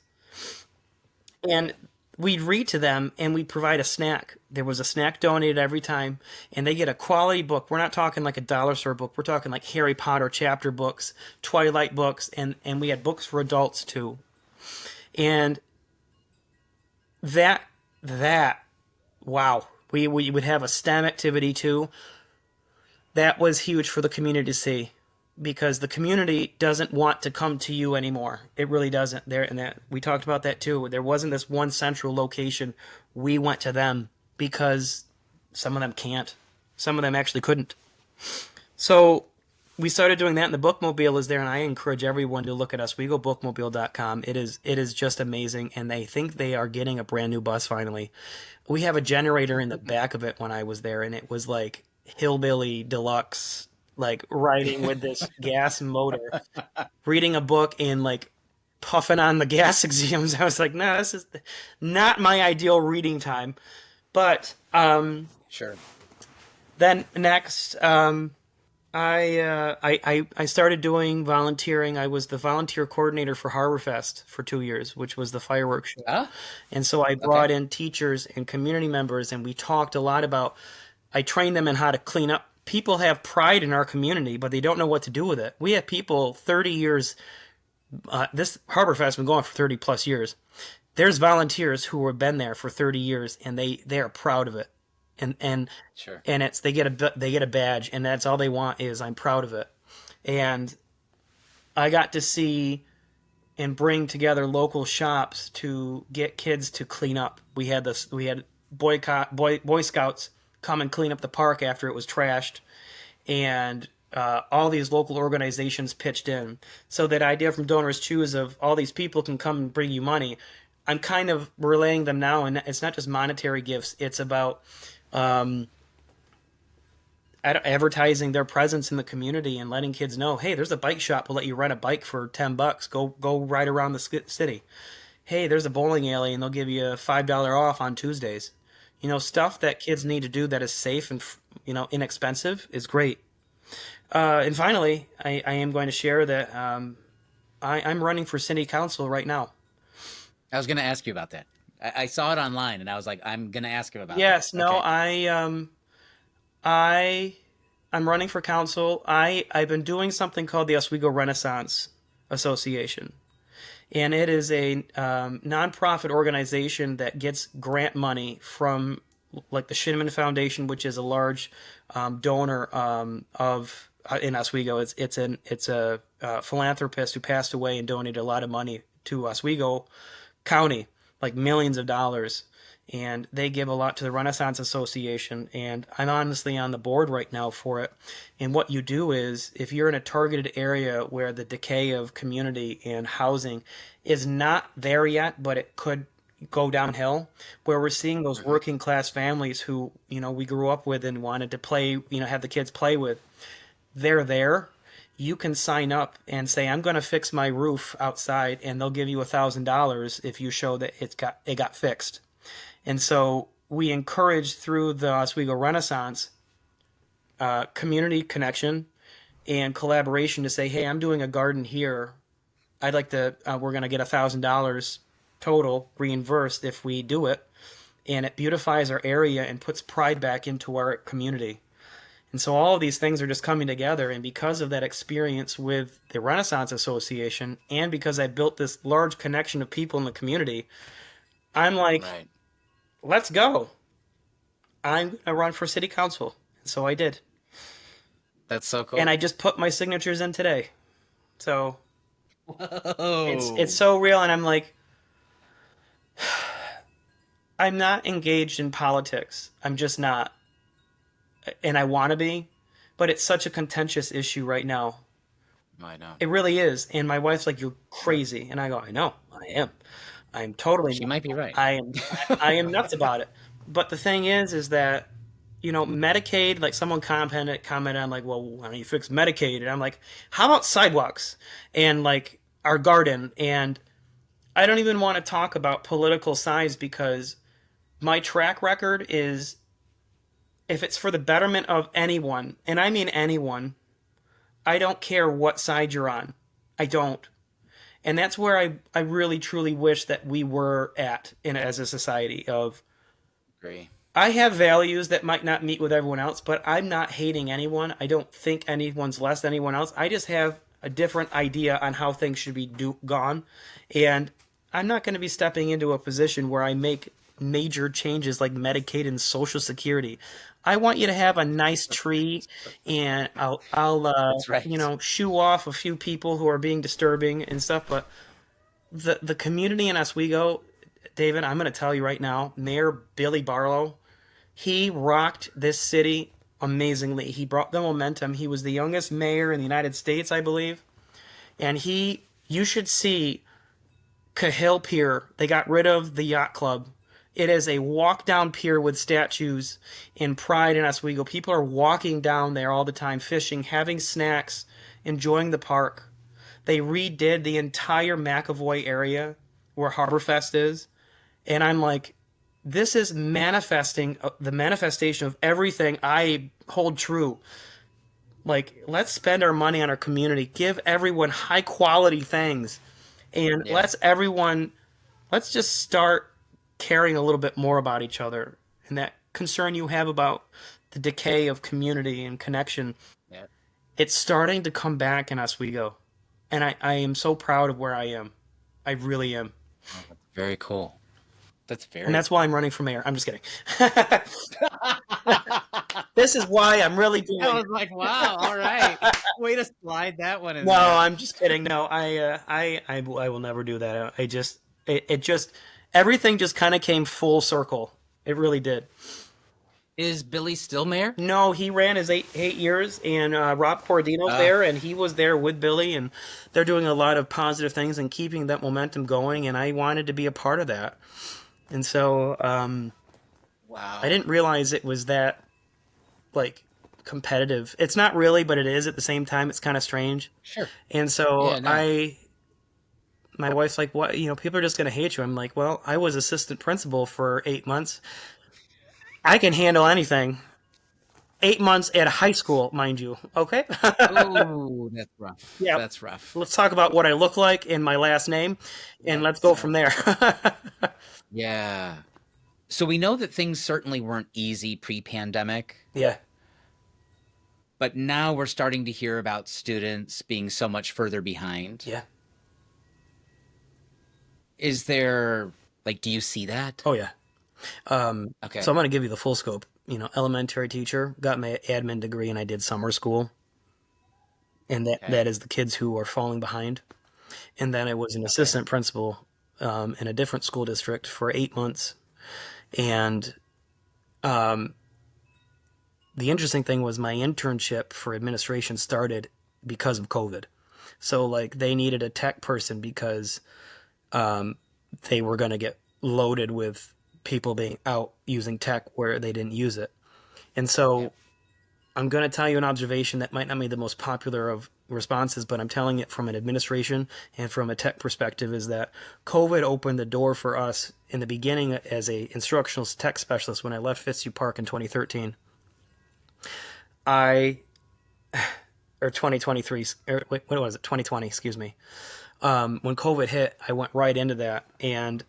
And we'd read to them and we'd provide a snack. There was a snack donated every time, and they get a quality book. We're not talking like a dollar store book. We're talking like Harry Potter chapter books, Twilight books, and we had books for adults too. And that that wow, we would have a STEM activity too. That was huge for the community to see, because the community doesn't want to come to you anymore. It really doesn't. There and that we talked about that too. There wasn't this one central location. We went to them because some of them can't. Some of them actually couldn't. So we started doing that, and the bookmobile is there, and I encourage everyone to look at oswegobookmobile.com. It is just amazing, and they think they are getting a brand new bus finally. We have a generator in the back of it when I was there, and it was like hillbilly deluxe, like riding with this gas motor, reading a book and like puffing on the gas exams. I was like, no, this is not my ideal reading time. But Sure. then next, I started doing volunteering. I was the volunteer coordinator for Harborfest for 2 years, which was the fireworks show. Ah, And so I okay. brought in teachers and community members, and we talked a lot about. I trained them in how to clean up. People have pride in our community, but they don't know what to do with it. We have people 30 years. This Harborfest has been going for 30 plus years. There's volunteers who have been there for 30 years, and they are proud of it. And and Sure. and it's they get a badge, and that's all they want is I'm proud of it. And I got to see and bring together local shops to get kids to clean up. We had boy scouts come and clean up the park after it was trashed, and all these local organizations pitched in. So that idea from DonorsChoose of all these people can come and bring you money, I'm kind of relaying them now, and it's not just monetary gifts. It's about um, advertising their presence in the community and letting kids know, hey, there's a bike shop. We'll let you rent a bike for $10. Go ride around the city. Hey, there's a bowling alley, and they'll give you a $5 off on Tuesdays. Stuff that kids need to do that is safe and inexpensive is great. And finally, I am going to share that I'm running for city council right now. I was going to ask you about that. I saw it online, and I was like, I'm going to ask him about that. Yes, no, Okay. I I'm running for council. I've been doing something called the Oswego Renaissance Association, and it is a nonprofit organization that gets grant money from like the Shinman Foundation, which is a large donor of in Oswego. It's a philanthropist who passed away and donated a lot of money to Oswego County, like millions of dollars. And they give a lot to the Renaissance Association, and I'm honestly on the board right now for it. And what you do is, if you're in a targeted area where the decay of community and housing is not there yet, but it could go downhill, where we're seeing those Hmm. working class families who we grew up with and wanted to play, have the kids play with, they're there. You can sign up and say, I'm going to fix my roof outside, and they'll give you $1,000 if you show that it got fixed. And so we encourage through the Oswego Renaissance community connection and collaboration to say, hey, I'm doing a garden here. I'd like to, we're going to get $1,000 total reimbursed if we do it. And it beautifies our area and puts pride back into our community. And so all of these things are just coming together. And because of that experience with the Renaissance Association, and because I built this large connection of people in the community, I'm like, Right. let's go. I'm going to run for city council. And so I did. That's so And cool. I just put my signatures in today. So it's Whoa. so real. And I'm like, I'm not engaged in politics. I'm just not. And I want to be. But it's such a contentious issue right now. I know. It really is. And my wife's like, you're crazy. And I go, I know. I am. I'm totally She nuts. might be right. I am nuts about it. But the thing is that Medicaid, like someone commented on like, well, why don't you fix Medicaid? And I'm like, how about sidewalks and like our garden? And I don't even want to talk about political sides because my track record is if it's for the betterment of anyone, and I mean anyone, I don't care what side you're on. I don't. And that's where I really truly wish that we were at in as a society of Agree. I have values that might not meet with everyone else, but I'm not hating anyone. I don't think anyone's less than anyone else. I just have a different idea on how things should be gone. And I'm not going to be stepping into a position where I make major changes like Medicaid and Social Security. I want you to have a nice tree, and I'll That's right. shoo off a few people who are being disturbing and stuff. But the community in Oswego, David, I'm going to tell you right now, Mayor Billy Barlo, he rocked this city amazingly. He brought the momentum. He was the youngest mayor in the United States, I believe. And you should see Cahill Pier. They got rid of the yacht club. It is a walk down pier with statues in pride in Oswego. People are walking down there all the time, fishing, having snacks, enjoying the park. They redid the entire McAvoy area where Harborfest is. And I'm like, this is manifesting the manifestation of everything I hold true. Like, let's spend our money on our community, give everyone high quality things, and Yeah. let's just start caring a little bit more about each other. And that concern you have about the decay of community and connection, Yeah. it's starting to come back in Oswego. And I am so proud of where I am. I really am. Oh, that's very cool. That's And very. that's why I'm running for mayor. I'm just kidding. This is why I'm really I doing was like, wow, all right. it. Way to slide that one in No, there. I'm just kidding. No, I will never do that. It just everything just kind of came full circle. It really did. Is Billy still mayor? No, he ran his 8 years, and Rob Corradino's Uh, there, and he was there with Billy, and they're doing a lot of positive things and keeping that momentum going. And I wanted to be a part of that, and so I wow. didn't realize it was that like competitive. It's not really, but it is at the same time. It's kind of strange. Sure. And so Yeah, no. my wife's like, "What? People are just going to hate you." I'm like, "Well, I was assistant principal for 8 months. I can handle anything. 8 months at a high school, mind you. Okay. Oh, that's rough. Yeah. That's rough. Let's talk about what I look like and my last name, and let's go That's from there." yeah. So we know that things certainly weren't easy pre-pandemic, Yeah. but now we're starting to hear about students being so much further behind. Yeah. Is there like, do you see that? Oh yeah. Okay. So I'm going to give you the full scope. Elementary teacher, got my admin degree, and I did summer school, and that Okay. is the kids who are falling behind. And then I was an Okay. assistant principal in a different school district for 8 months. And the interesting thing was my internship for administration started because of COVID. So like they needed a tech person because they were going to get loaded with people being out using tech where they didn't use it. And Yeah. so I'm going to tell you an observation that might not be the most popular of responses, but I'm telling it from an administration and from a tech perspective is that COVID opened the door for us in the beginning as a instructional tech specialist when I left Fitzhugh Park in 2013. I or 2023 or wait, what was it? 2020, excuse me. When COVID hit, I went right into that, and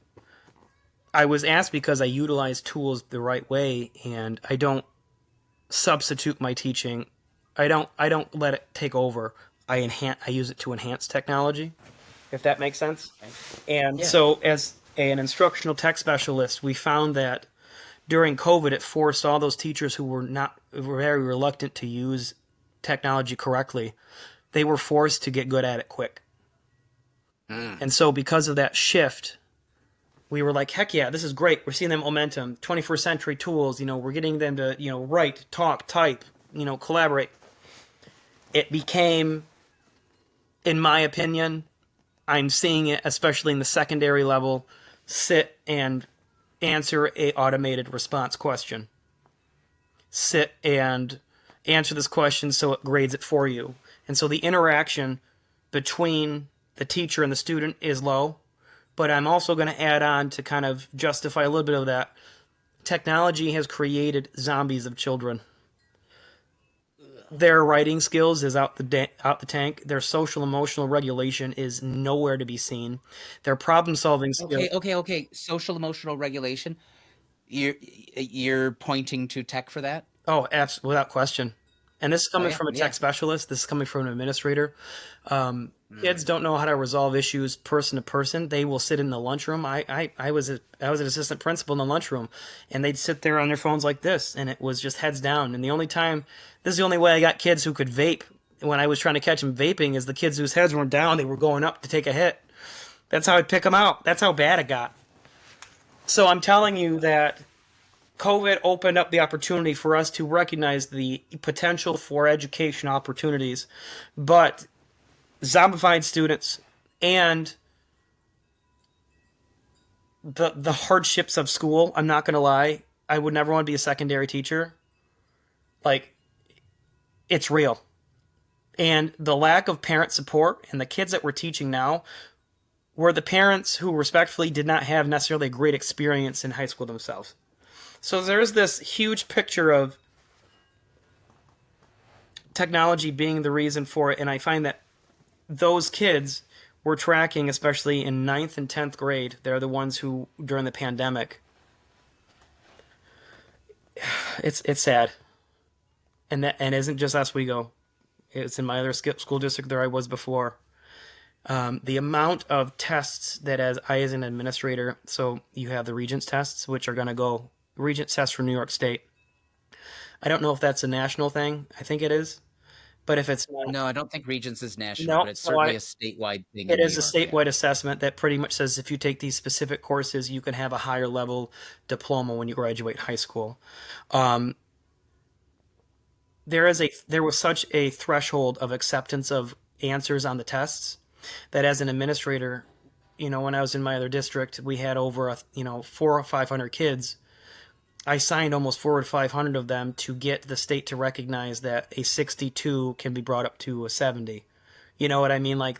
I was asked because I utilize tools the right way, and I don't substitute my teaching. I don't let it take over. I use it to enhance technology, if that makes sense. Okay. And Yeah. so as an instructional tech specialist, we found that during COVID it forced all those teachers who were very reluctant to use technology correctly. They were forced to get good at it quick. Mm. And so because of that shift, we were like, heck yeah, this is great. We're seeing them momentum, 21st century tools, we're getting them to, write, talk, type, collaborate. It became, in my opinion, I'm seeing it, especially in the secondary level, sit and answer a automated response question. Sit and answer this question so it grades it for you. And so the interaction between the teacher and the student is low. But I'm also going to add on to kind of justify a little bit of that. Technology has created zombies of children. Their writing skills is out the tank. Their social emotional regulation is nowhere to be seen. Their problem solving skill. Okay. Social emotional regulation. You're pointing to tech for that? Oh, without question. And this is Oh coming yeah, from a tech yeah. specialist. This is coming from an administrator. Kids Mm. don't know how to resolve issues person to person. They will sit in the lunchroom. I was an assistant principal in the lunchroom, and they'd sit there on their phones like this, and it was just heads down. And this is the only way I got kids who could vape when I was trying to catch them vaping is the kids whose heads were down. They were going up to take a hit. That's how I'd pick them out. That's how bad it got. So I'm telling you that COVID opened up the opportunity for us to recognize the potential for education opportunities, but zombified students and the hardships of school. I'm not going to lie. I would never want to be a secondary teacher. Like, it's real. And the lack of parent support and the kids that we're teaching now were the parents who respectfully did not have necessarily a great experience in high school themselves. So there's this huge picture of technology being the reason for it, and I find that those kids were tracking, especially in ninth and 10th grade, they're the ones who, during the pandemic, it's sad. And isn't just Oswego. It's in my other school district there I was before. The amount of tests that as an administrator, so you have the Regents tests, which are going to go Regents tests for New York State. I don't know if that's a national thing. I think it is, but if it's not, No, I don't think Regents is national, no. but it's So certainly a statewide thing it in New is a York. Yeah. statewide assessment that pretty much says if you take these specific courses, you can have a higher level diploma when you graduate high school. Um, there was such a threshold of acceptance of answers on the tests that as an administrator, when I was in my other district, we had over 400 or 500 kids. I signed almost 400 or 500 of them to get the state to recognize that a 62 can be brought up to a 70. You know what I mean? Like,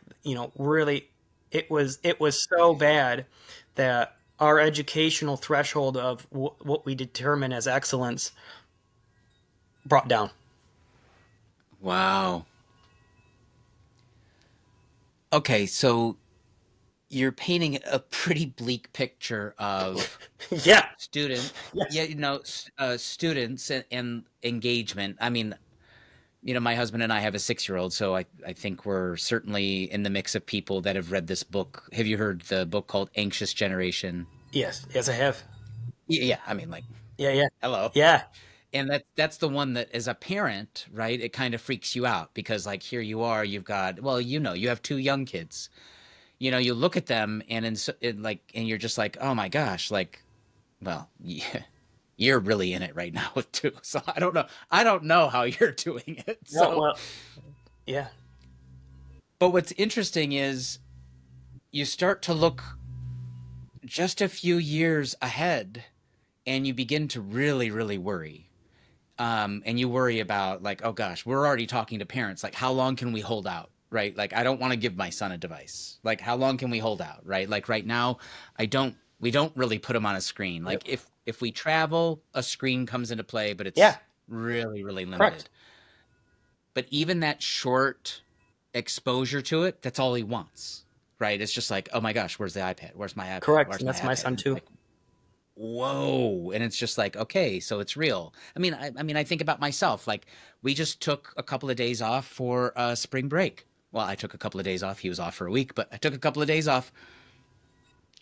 really, it was so bad that our educational threshold of what we determine as excellence brought down. Wow. Okay, so you're painting a pretty bleak picture of Yeah. student, Yes. yeah, students and engagement. I mean, my husband and I have a 6-year-old, so I think we're certainly in the mix of people that have read this book. Have you heard the book called Anxious Generation? Yes. Yes, I have. Yeah, I mean, like, Yeah. Yeah. hello. Yeah. And that's the one that as a parent, right, it kind of freaks you out because like here you are, you've got, well, you have 2 young kids. You look at them and and you're just like, oh my gosh, like, well, yeah, you're really in it right now with 2. So I don't know how you're doing it. No. So, Well. Yeah. but what's interesting is you start to look just a few years ahead and you begin to really, really worry. And you worry about like, oh gosh, we're already talking to parents. Like, how long can we hold out? Right. Like, I don't want to give my son a device. Like, how long can we hold out? Right. Like right now, we don't really put him on a screen. Yep. Like if we travel, a screen comes into play, but Yeah. it's really, really Correct. limited. But even that short exposure to it, that's all he wants. Right. It's just like, oh my gosh, where's the iPad? Where's my iPad? Correct. Where's And my that's my iPad? son And it's too. like, whoa. And it's just like, okay, so it's real. I mean, I think about myself. Like, we just took a couple of days off for spring break. Well, I took a couple of days off. He was off for a week, but I took a couple of days off.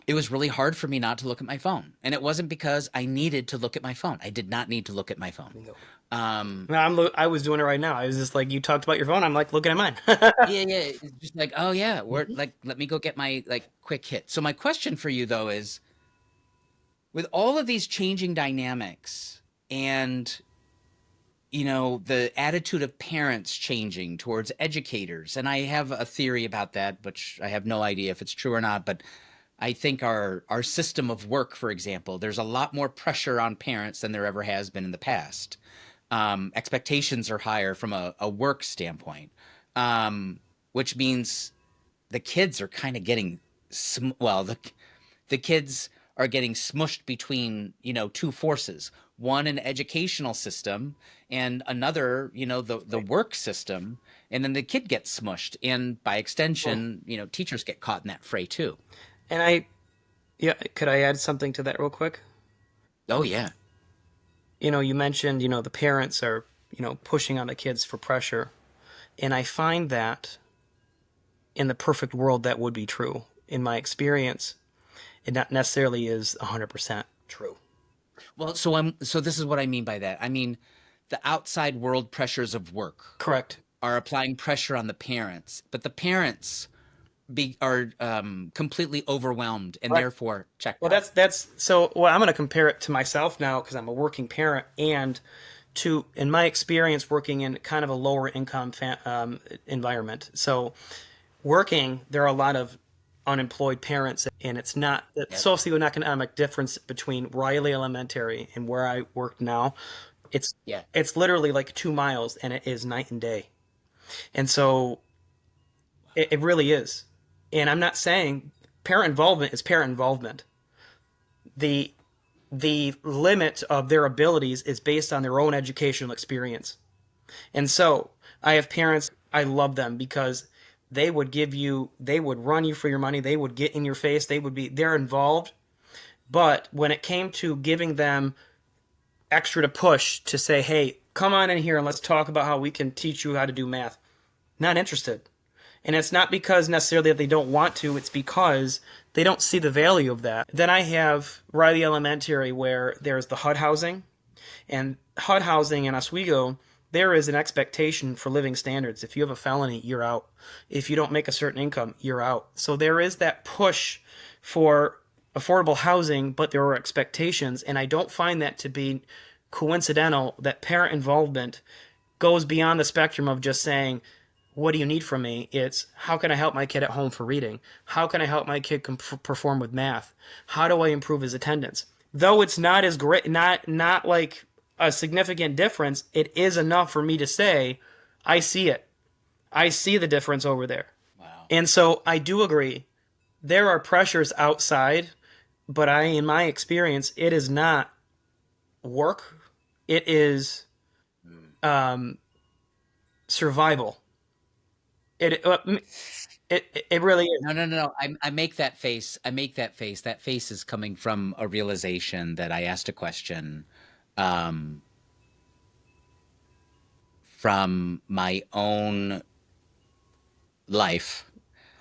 It was really hard for me not to look at my phone. And it wasn't because I needed to look at my phone. I did not need to look at my phone. Bingo. Um, No, I was doing it right now. I was just like, you talked about your phone. I'm like looking at mine. yeah. It's just like, oh yeah, we're like, let me go get my like quick hit. So my question for you though is, with all of these changing dynamics and the attitude of parents changing towards educators, and I have a theory about that, which I have no idea if it's true or not, but I think our system of work, for example, there's a lot more pressure on parents than there ever has been in the past. Expectations are higher from a work standpoint, which means the kids are kind of getting well, the kids are getting smushed between, two forces. One, an educational system, and another, the Right. work system. And then the kid gets smushed. And by Well, extension, teachers get caught in that fray too. and yeah, could I add something to that real quick? Oh, yeah. You mentioned, the parents are, pushing on the kids for pressure. And I find that in the perfect world, that would be true. In my experience, it not necessarily is 100% true. Well, so this is what I mean by that. I mean, the outside world pressures of work Correct. are applying pressure on the parents, but the parents are completely overwhelmed and Right. therefore checked Well, out. that's so. Well, I'm going to compare it to myself now because I'm a working parent, and in my experience, working in kind of a lower income environment. So, working, there are a lot of unemployed parents, and it's not the Yep. socioeconomic difference between Riley Elementary and where I work now. It's Yeah. it's literally like 2 miles, and it is night and day. And so it really is. And I'm not saying parent involvement is parent involvement. The the limit of their abilities is based on their own educational experience. And so I have parents, I love them because they would run you for your money, they would get in your face, they're involved. But when it came to giving them extra to push to say, hey, come on in here and let's talk about how we can teach you how to do math, not interested. And it's not because necessarily that they don't want to, it's because they don't see the value of that. Then I have Riley Elementary where there's the HUD housing. And HUD housing in Oswego, there is an expectation for living standards. If you have a felony, you're out. If you don't make a certain income, you're out. So there is that push for affordable housing, but there are expectations. And I don't find that to be coincidental that parent involvement goes beyond the spectrum of just saying, what do you need from me? It's how can I help my kid at home for reading? How can I help my kid perform with math? How do I improve his attendance? Though it's not as great, not like a significant difference, it is enough for me to say, I see it. I see the difference over there. Wow. And so I do agree. There are pressures outside, but in my experience, it is not work. It is survival. It, uh, it really is. No, no, no, no. I make that face. I make that face. That face is coming from a realization that I asked a question um, from my own life.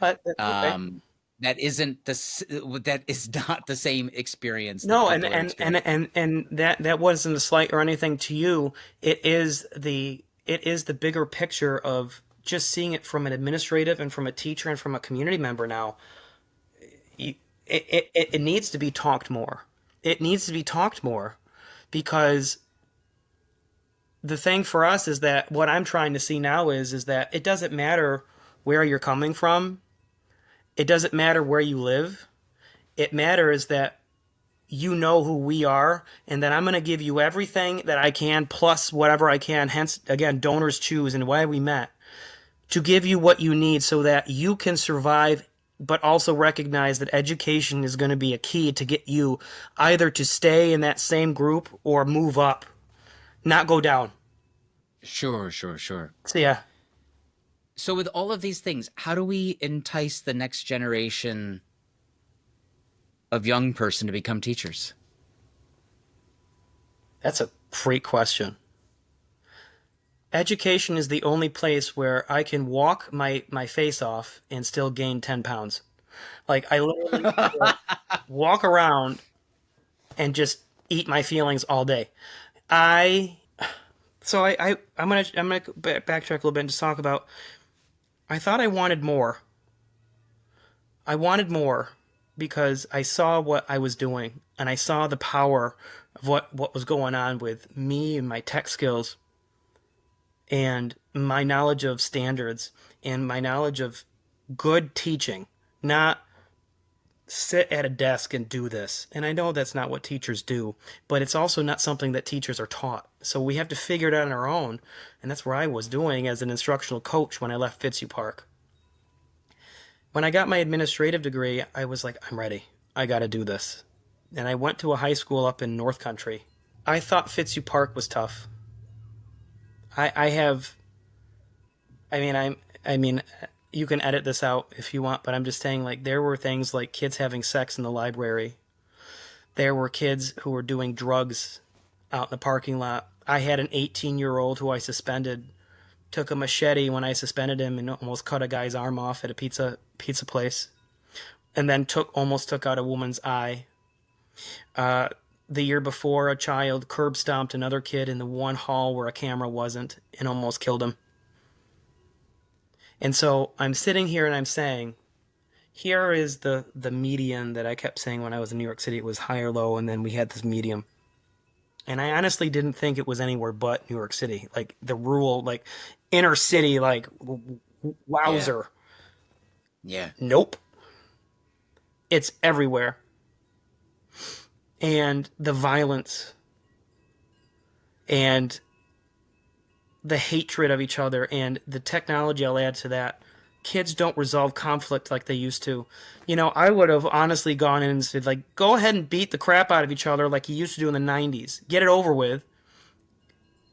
Okay. Um, that is not the same experience that No, and people are and and experiencing. and and that wasn't a slight or anything to you. It is the bigger picture of just seeing it from an administrative and from a teacher and from a community member now. You, it needs to be talked more. It needs to be talked more because the thing for us is that what I'm trying to see now is that it doesn't matter where you're coming from. It doesn't matter where you live. It matters that you know who we are and that I'm going to give you everything that I can plus whatever I can. Hence, again, DonorsChoose and why we met to give you what you need so that you can survive, but also recognize that education is going to be a key to get you either to stay in that same group or move up, not go down. Sure, sure, sure. So, yeah. So with all of these things, how do we entice the next generation of young person to become teachers? That's a great question. Education is the only place where I can walk my face off and still gain 10 pounds. Like, I literally walk around and just eat my feelings all day. I, I'm gonna backtrack a little bit and just talk about, I thought I wanted more. I wanted more because I saw what I was doing and I saw the power of what was going on with me and my tech skills and my knowledge of standards and my knowledge of good teaching, not sit at a desk and do this. And I know that's not what teachers do, but it's also not something that teachers are taught. So we have to figure it out on our own. And that's where I was doing as an instructional coach when I left Fitzhugh Park. When I got my administrative degree, I was like, I'm ready. I got to do this. and I went to a high school up in North Country. I thought Fitzhugh Park was tough. I have, I mean, I mean, you can edit this out if you want, but I'm just saying, like, there were things like kids having sex in the library. There were kids who were doing drugs out in the parking lot. I had an 18-year-old who I suspended, took a machete when I suspended him and almost cut a guy's arm off at a pizza place, and then almost took out a woman's eye. The year before, a child curb stomped another kid in the one hall where a camera wasn't and almost killed him. And so I'm sitting here and I'm saying, here is the median that I kept saying when I was in New York City. It was high or low, and then we had this medium. And I honestly didn't think it was anywhere but New York City, like the rural, like inner city, like Yeah. wowzer. Yeah. Nope, it's everywhere. And the violence and the hatred of each other and the technology, I'll add to that. Kids don't resolve conflict like they used to. You know, I would have honestly gone in and said, like, go ahead and beat the crap out of each other like you used to do in the 90s. Get it over with.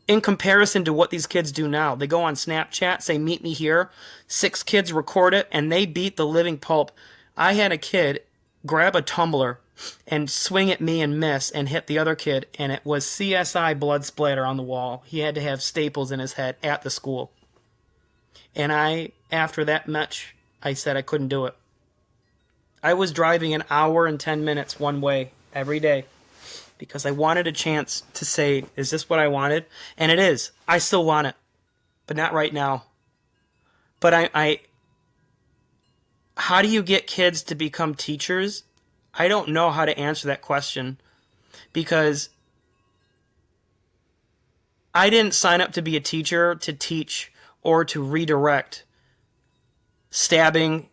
In comparison to what these kids do now, they go on Snapchat, say, meet me here. 6 kids record it, and they beat the living pulp. I had a kid grab a tumbler and swing at me and miss and hit the other kid, and it was CSI blood splatter on the wall. He had to have staples in his head at the school. And after that match, I said I couldn't do it. I was driving an hour and 10 minutes one way every day because I wanted a chance to say, is this what I wanted? And it is. I still want it, but not right now. But how do you get kids to become teachers? I don't know how to answer that question because I didn't sign up to be a teacher to teach or to redirect stabbing,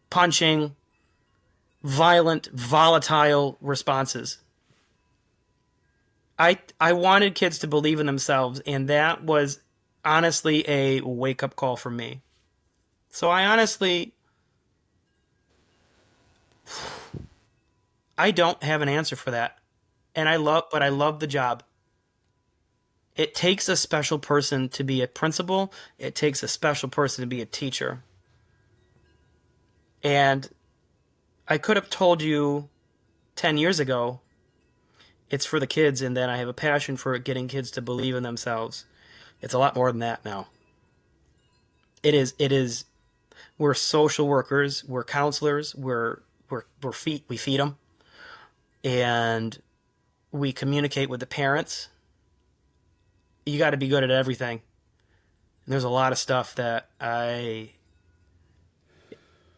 punching, violent, volatile responses. I wanted kids to believe in themselves, and that was honestly a wake-up call for me. So I don't have an answer for that. And but I love the job. It takes a special person to be a principal. It takes a special person to be a teacher. And I could have told you 10 years ago, it's for the kids, and then I have a passion for getting kids to believe in themselves. It's a lot more than that now. It is, we're social workers, we're counselors, we feed them, and we communicate with the parents. You got to be good at everything. And there's a lot of stuff that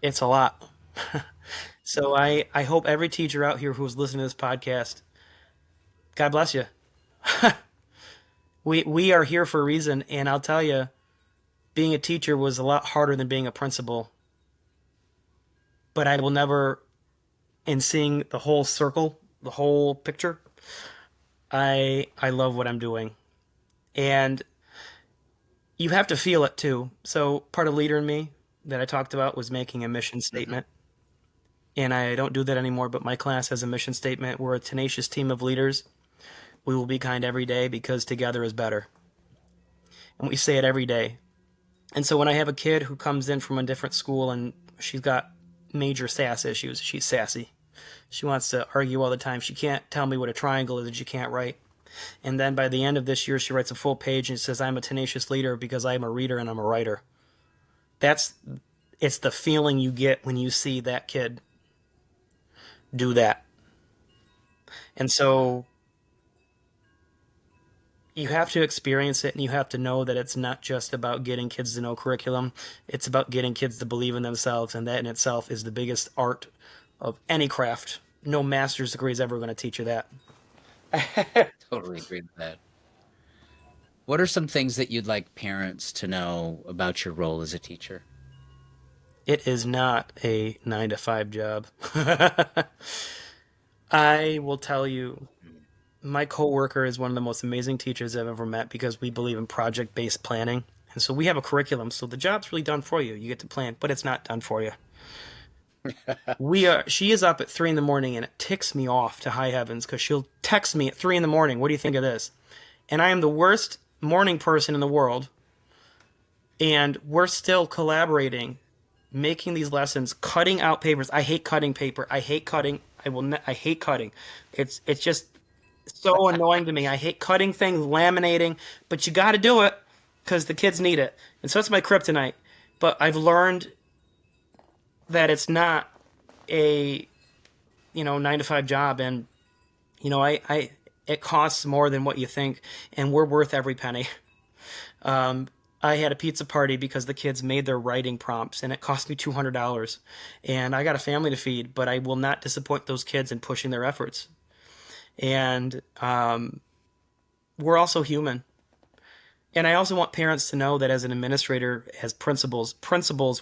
it's a lot. So I hope every teacher out here who's listening to this podcast, God bless you. We are here for a reason, and I'll tell you, being a teacher was a lot harder than being a principal. But I will never, in seeing the whole circle, the whole picture, I love what I'm doing. And you have to feel it too. So part of Leader in Me that I talked about was making a mission statement. And I don't do that anymore, but my class has a mission statement. We're a tenacious team of leaders. We will be kind every day because together is better. And we say it every day. And so when I have a kid who comes in from a different school and she's got major sass issues, she's sassy. She wants to argue all the time. She can't tell me what a triangle is and she can't write. And then by the end of this year, she writes a full page and says, I'm a tenacious leader because I'm a reader and I'm a writer. It's the feeling you get when you see that kid do that. And so you have to experience it, and you have to know that it's not just about getting kids to know curriculum. It's about getting kids to believe in themselves, and that in itself is the biggest art of any craft. No master's degree is ever going to teach you that. Totally agree with that. What are some things that you'd like parents to know about your role as a teacher? It is not a 9 to 5 job. I will tell you, my coworker is one of the most amazing teachers I've ever met because we believe in project-based planning. And so we have a curriculum, so the job's really done for you. You get to plan, but it's not done for you. She is up at 3 in the morning, and it ticks me off to high heavens because she'll text me at 3 in the morning. What do you think of this? And I am the worst morning person in the world, and we're still collaborating, making these lessons, cutting out papers. I hate cutting paper. I hate cutting. I hate cutting. It's just so annoying to me. I hate cutting things, laminating, but you got to do it because the kids need it. And so it's my kryptonite. But I've learned that it's not a 9 to 5 job, and I it costs more than what you think, and we're worth every penny. I had a pizza party because the kids made their writing prompts, and it cost me $200. And I got a family to feed, but I will not disappoint those kids in pushing their efforts. And we're also human. And I also want parents to know that as an administrator, as principals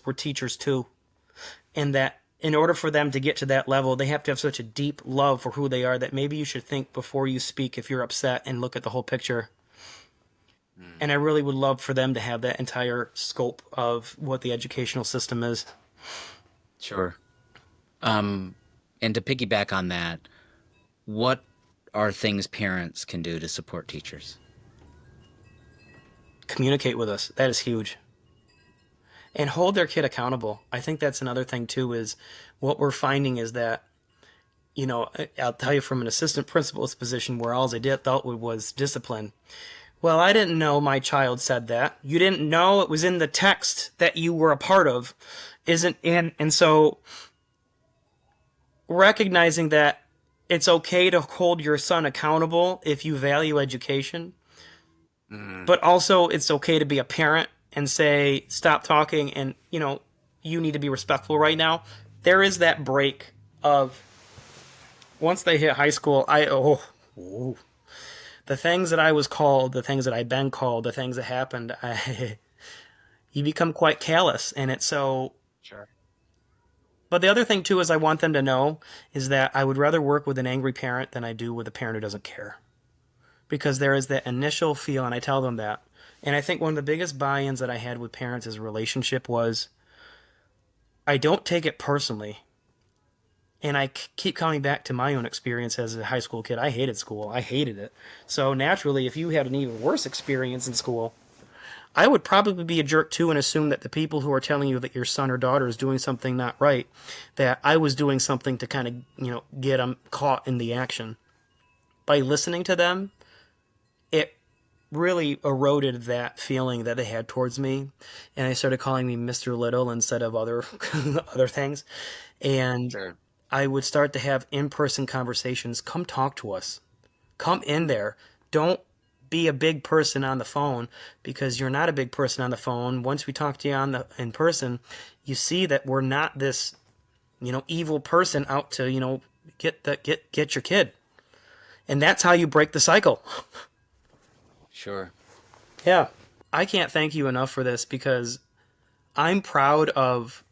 were teachers too. And that in order for them to get to that level, they have to have such a deep love for who they are that maybe you should think before you speak if you're upset and look at the whole picture. And I really would love for them to have that entire scope of what the educational system is. Sure. And to piggyback on that, what are things parents can do to support teachers? Communicate with us. That is huge. And hold their kid accountable. I think that's another thing too, is what we're finding is that, I'll tell you from an assistant principal's position where all I dealt with was discipline. Well, I didn't know my child said that. You didn't know it was in the text that you were a part of. And so recognizing that it's okay to hold your son accountable if you value education, but also it's okay to be a parent and say, stop talking, and you need to be respectful right now. There is that break of once they hit high school, the things that I was called, the things that I've been called, the things that happened, you become quite callous. And it's so. Sure. But the other thing too is I want them to know is that I would rather work with an angry parent than I do with a parent who doesn't care. Because there is that initial feel, and I tell them that. And I think one of the biggest buy-ins that I had with parents as a relationship was I don't take it personally. And I keep coming back to my own experience as a high school kid. I hated school. I hated it. So naturally, if you had an even worse experience in school, I would probably be a jerk too and assume that the people who are telling you that your son or daughter is doing something not right, that I was doing something to kind of, get them caught in the action. By listening to them, it really eroded that feeling that they had towards me, and they started calling me Mr. Little instead of other other things. And Sure. I would start to have in-person conversations. Come talk to us. Come in there. Don't be a big person on the phone, because you're not a big person on the phone. Once we talk to you in person, you see that we're not this, evil person out to, get your kid. And that's how you break the cycle. Sure. Yeah. I can't thank you enough for this, because I'm proud of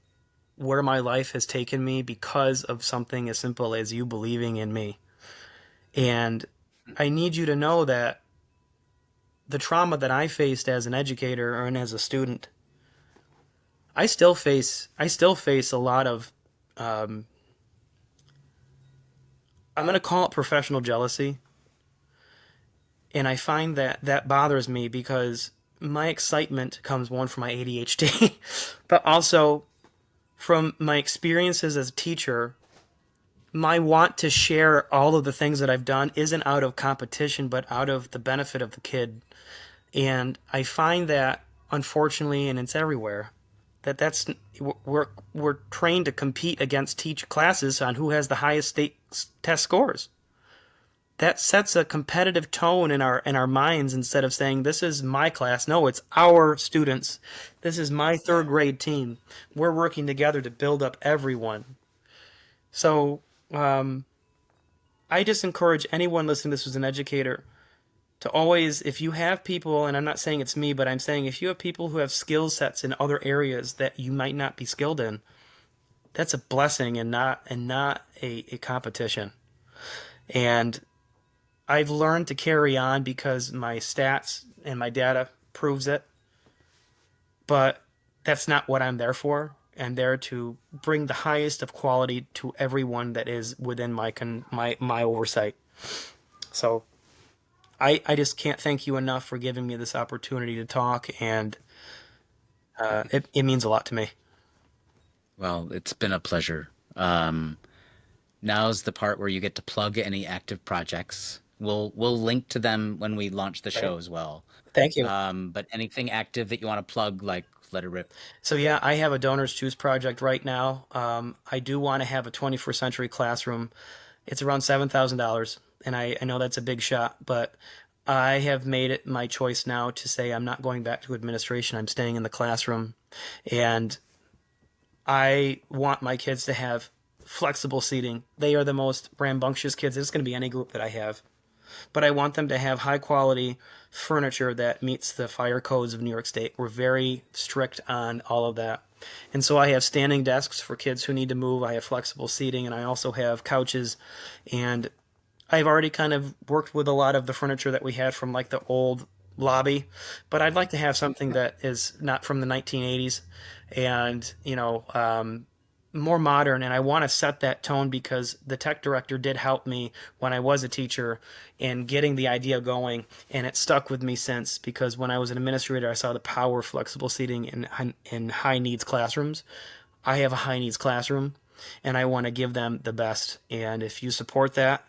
where my life has taken me because of something as simple as you believing in me. And I need you to know that the trauma that I faced as an educator and as a student, I still face a lot of I'm going to call it professional jealousy. And I find that bothers me, because my excitement comes, one, from my ADHD, but also from my experiences as a teacher. My want to share all of the things that I've done isn't out of competition, but out of the benefit of the kid. And I find that, unfortunately, and it's everywhere, we're trained to compete against teach classes on who has the highest state test scores. That sets a competitive tone in our minds, instead of saying, this is my class. No, it's our students. This is my third grade team. We're working together to build up everyone. So I just encourage anyone listening to this who's an educator to always, if you have people, and I'm not saying it's me, but I'm saying if you have people who have skill sets in other areas that you might not be skilled in, that's a blessing and not a competition. And I've learned to carry on because my stats and my data proves it. But that's not what I'm there for. and there to bring the highest of quality to everyone that is within my oversight. So I just can't thank you enough for giving me this opportunity to talk, and it means a lot to me. Well, it's been a pleasure. Now's the part where you get to plug any active projects. We'll link to them when we launch the Right. show as well. Thank you. But anything active that you want to plug, like let it rip. So yeah, I have a DonorsChoose project right now. I do want to have a 21st century classroom. It's around $7,000, and I know that's a big shot, but I have made it my choice now to say I'm not going back to administration. I'm staying in the classroom, and I want my kids to have flexible seating. They are the most rambunctious kids. It's going to be any group that I have. But I want them to have high quality furniture that meets the fire codes of New York State. We're very strict on all of that. And so I have standing desks for kids who need to move. I have flexible seating, and I also have couches. And I've already kind of worked with a lot of the furniture that we had from like the old lobby, but I'd like to have something that is not from the 1980s and, more modern. And I want to set that tone because the tech director did help me when I was a teacher in getting the idea going. And it stuck with me since, because when I was an administrator, I saw the power of flexible seating in high needs classrooms. I have a high needs classroom, and I want to give them the best. And if you support that,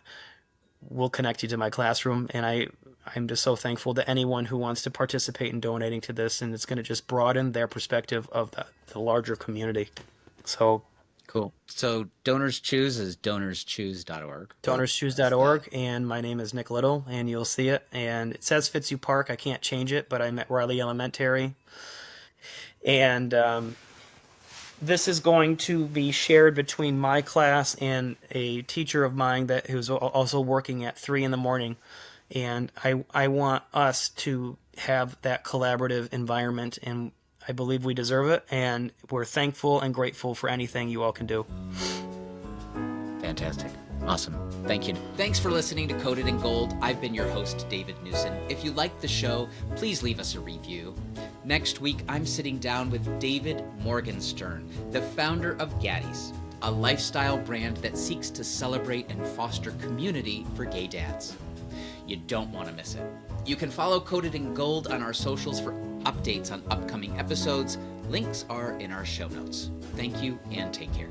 we'll connect you to my classroom. And I'm just so thankful to anyone who wants to participate in donating to this. And it's going to just broaden their perspective of the larger community. So Cool. So DonorsChoose is DonorsChoose.org. DonorsChoose.org, and my name is Nick Little, and you'll see it. And it says Fitzhugh Park. I can't change it, but I'm at Riley Elementary. And this is going to be shared between my class and a teacher of mine who's also working at 3 in the morning. And I want us to have that collaborative environment, and I believe we deserve it, and we're thankful and grateful for anything you all can do. Fantastic. Awesome. Thank you. Thanks for listening to Coded in Gold. I've been your host, David Newson. If you liked the show, please leave us a review. Next week, I'm sitting down with David Morgenstern, the founder of Gaddy's, a lifestyle brand that seeks to celebrate and foster community for gay dads. You don't want to miss it. You can follow Coded in Gold on our socials for updates on upcoming episodes. Links are in our show notes. Thank you and take care.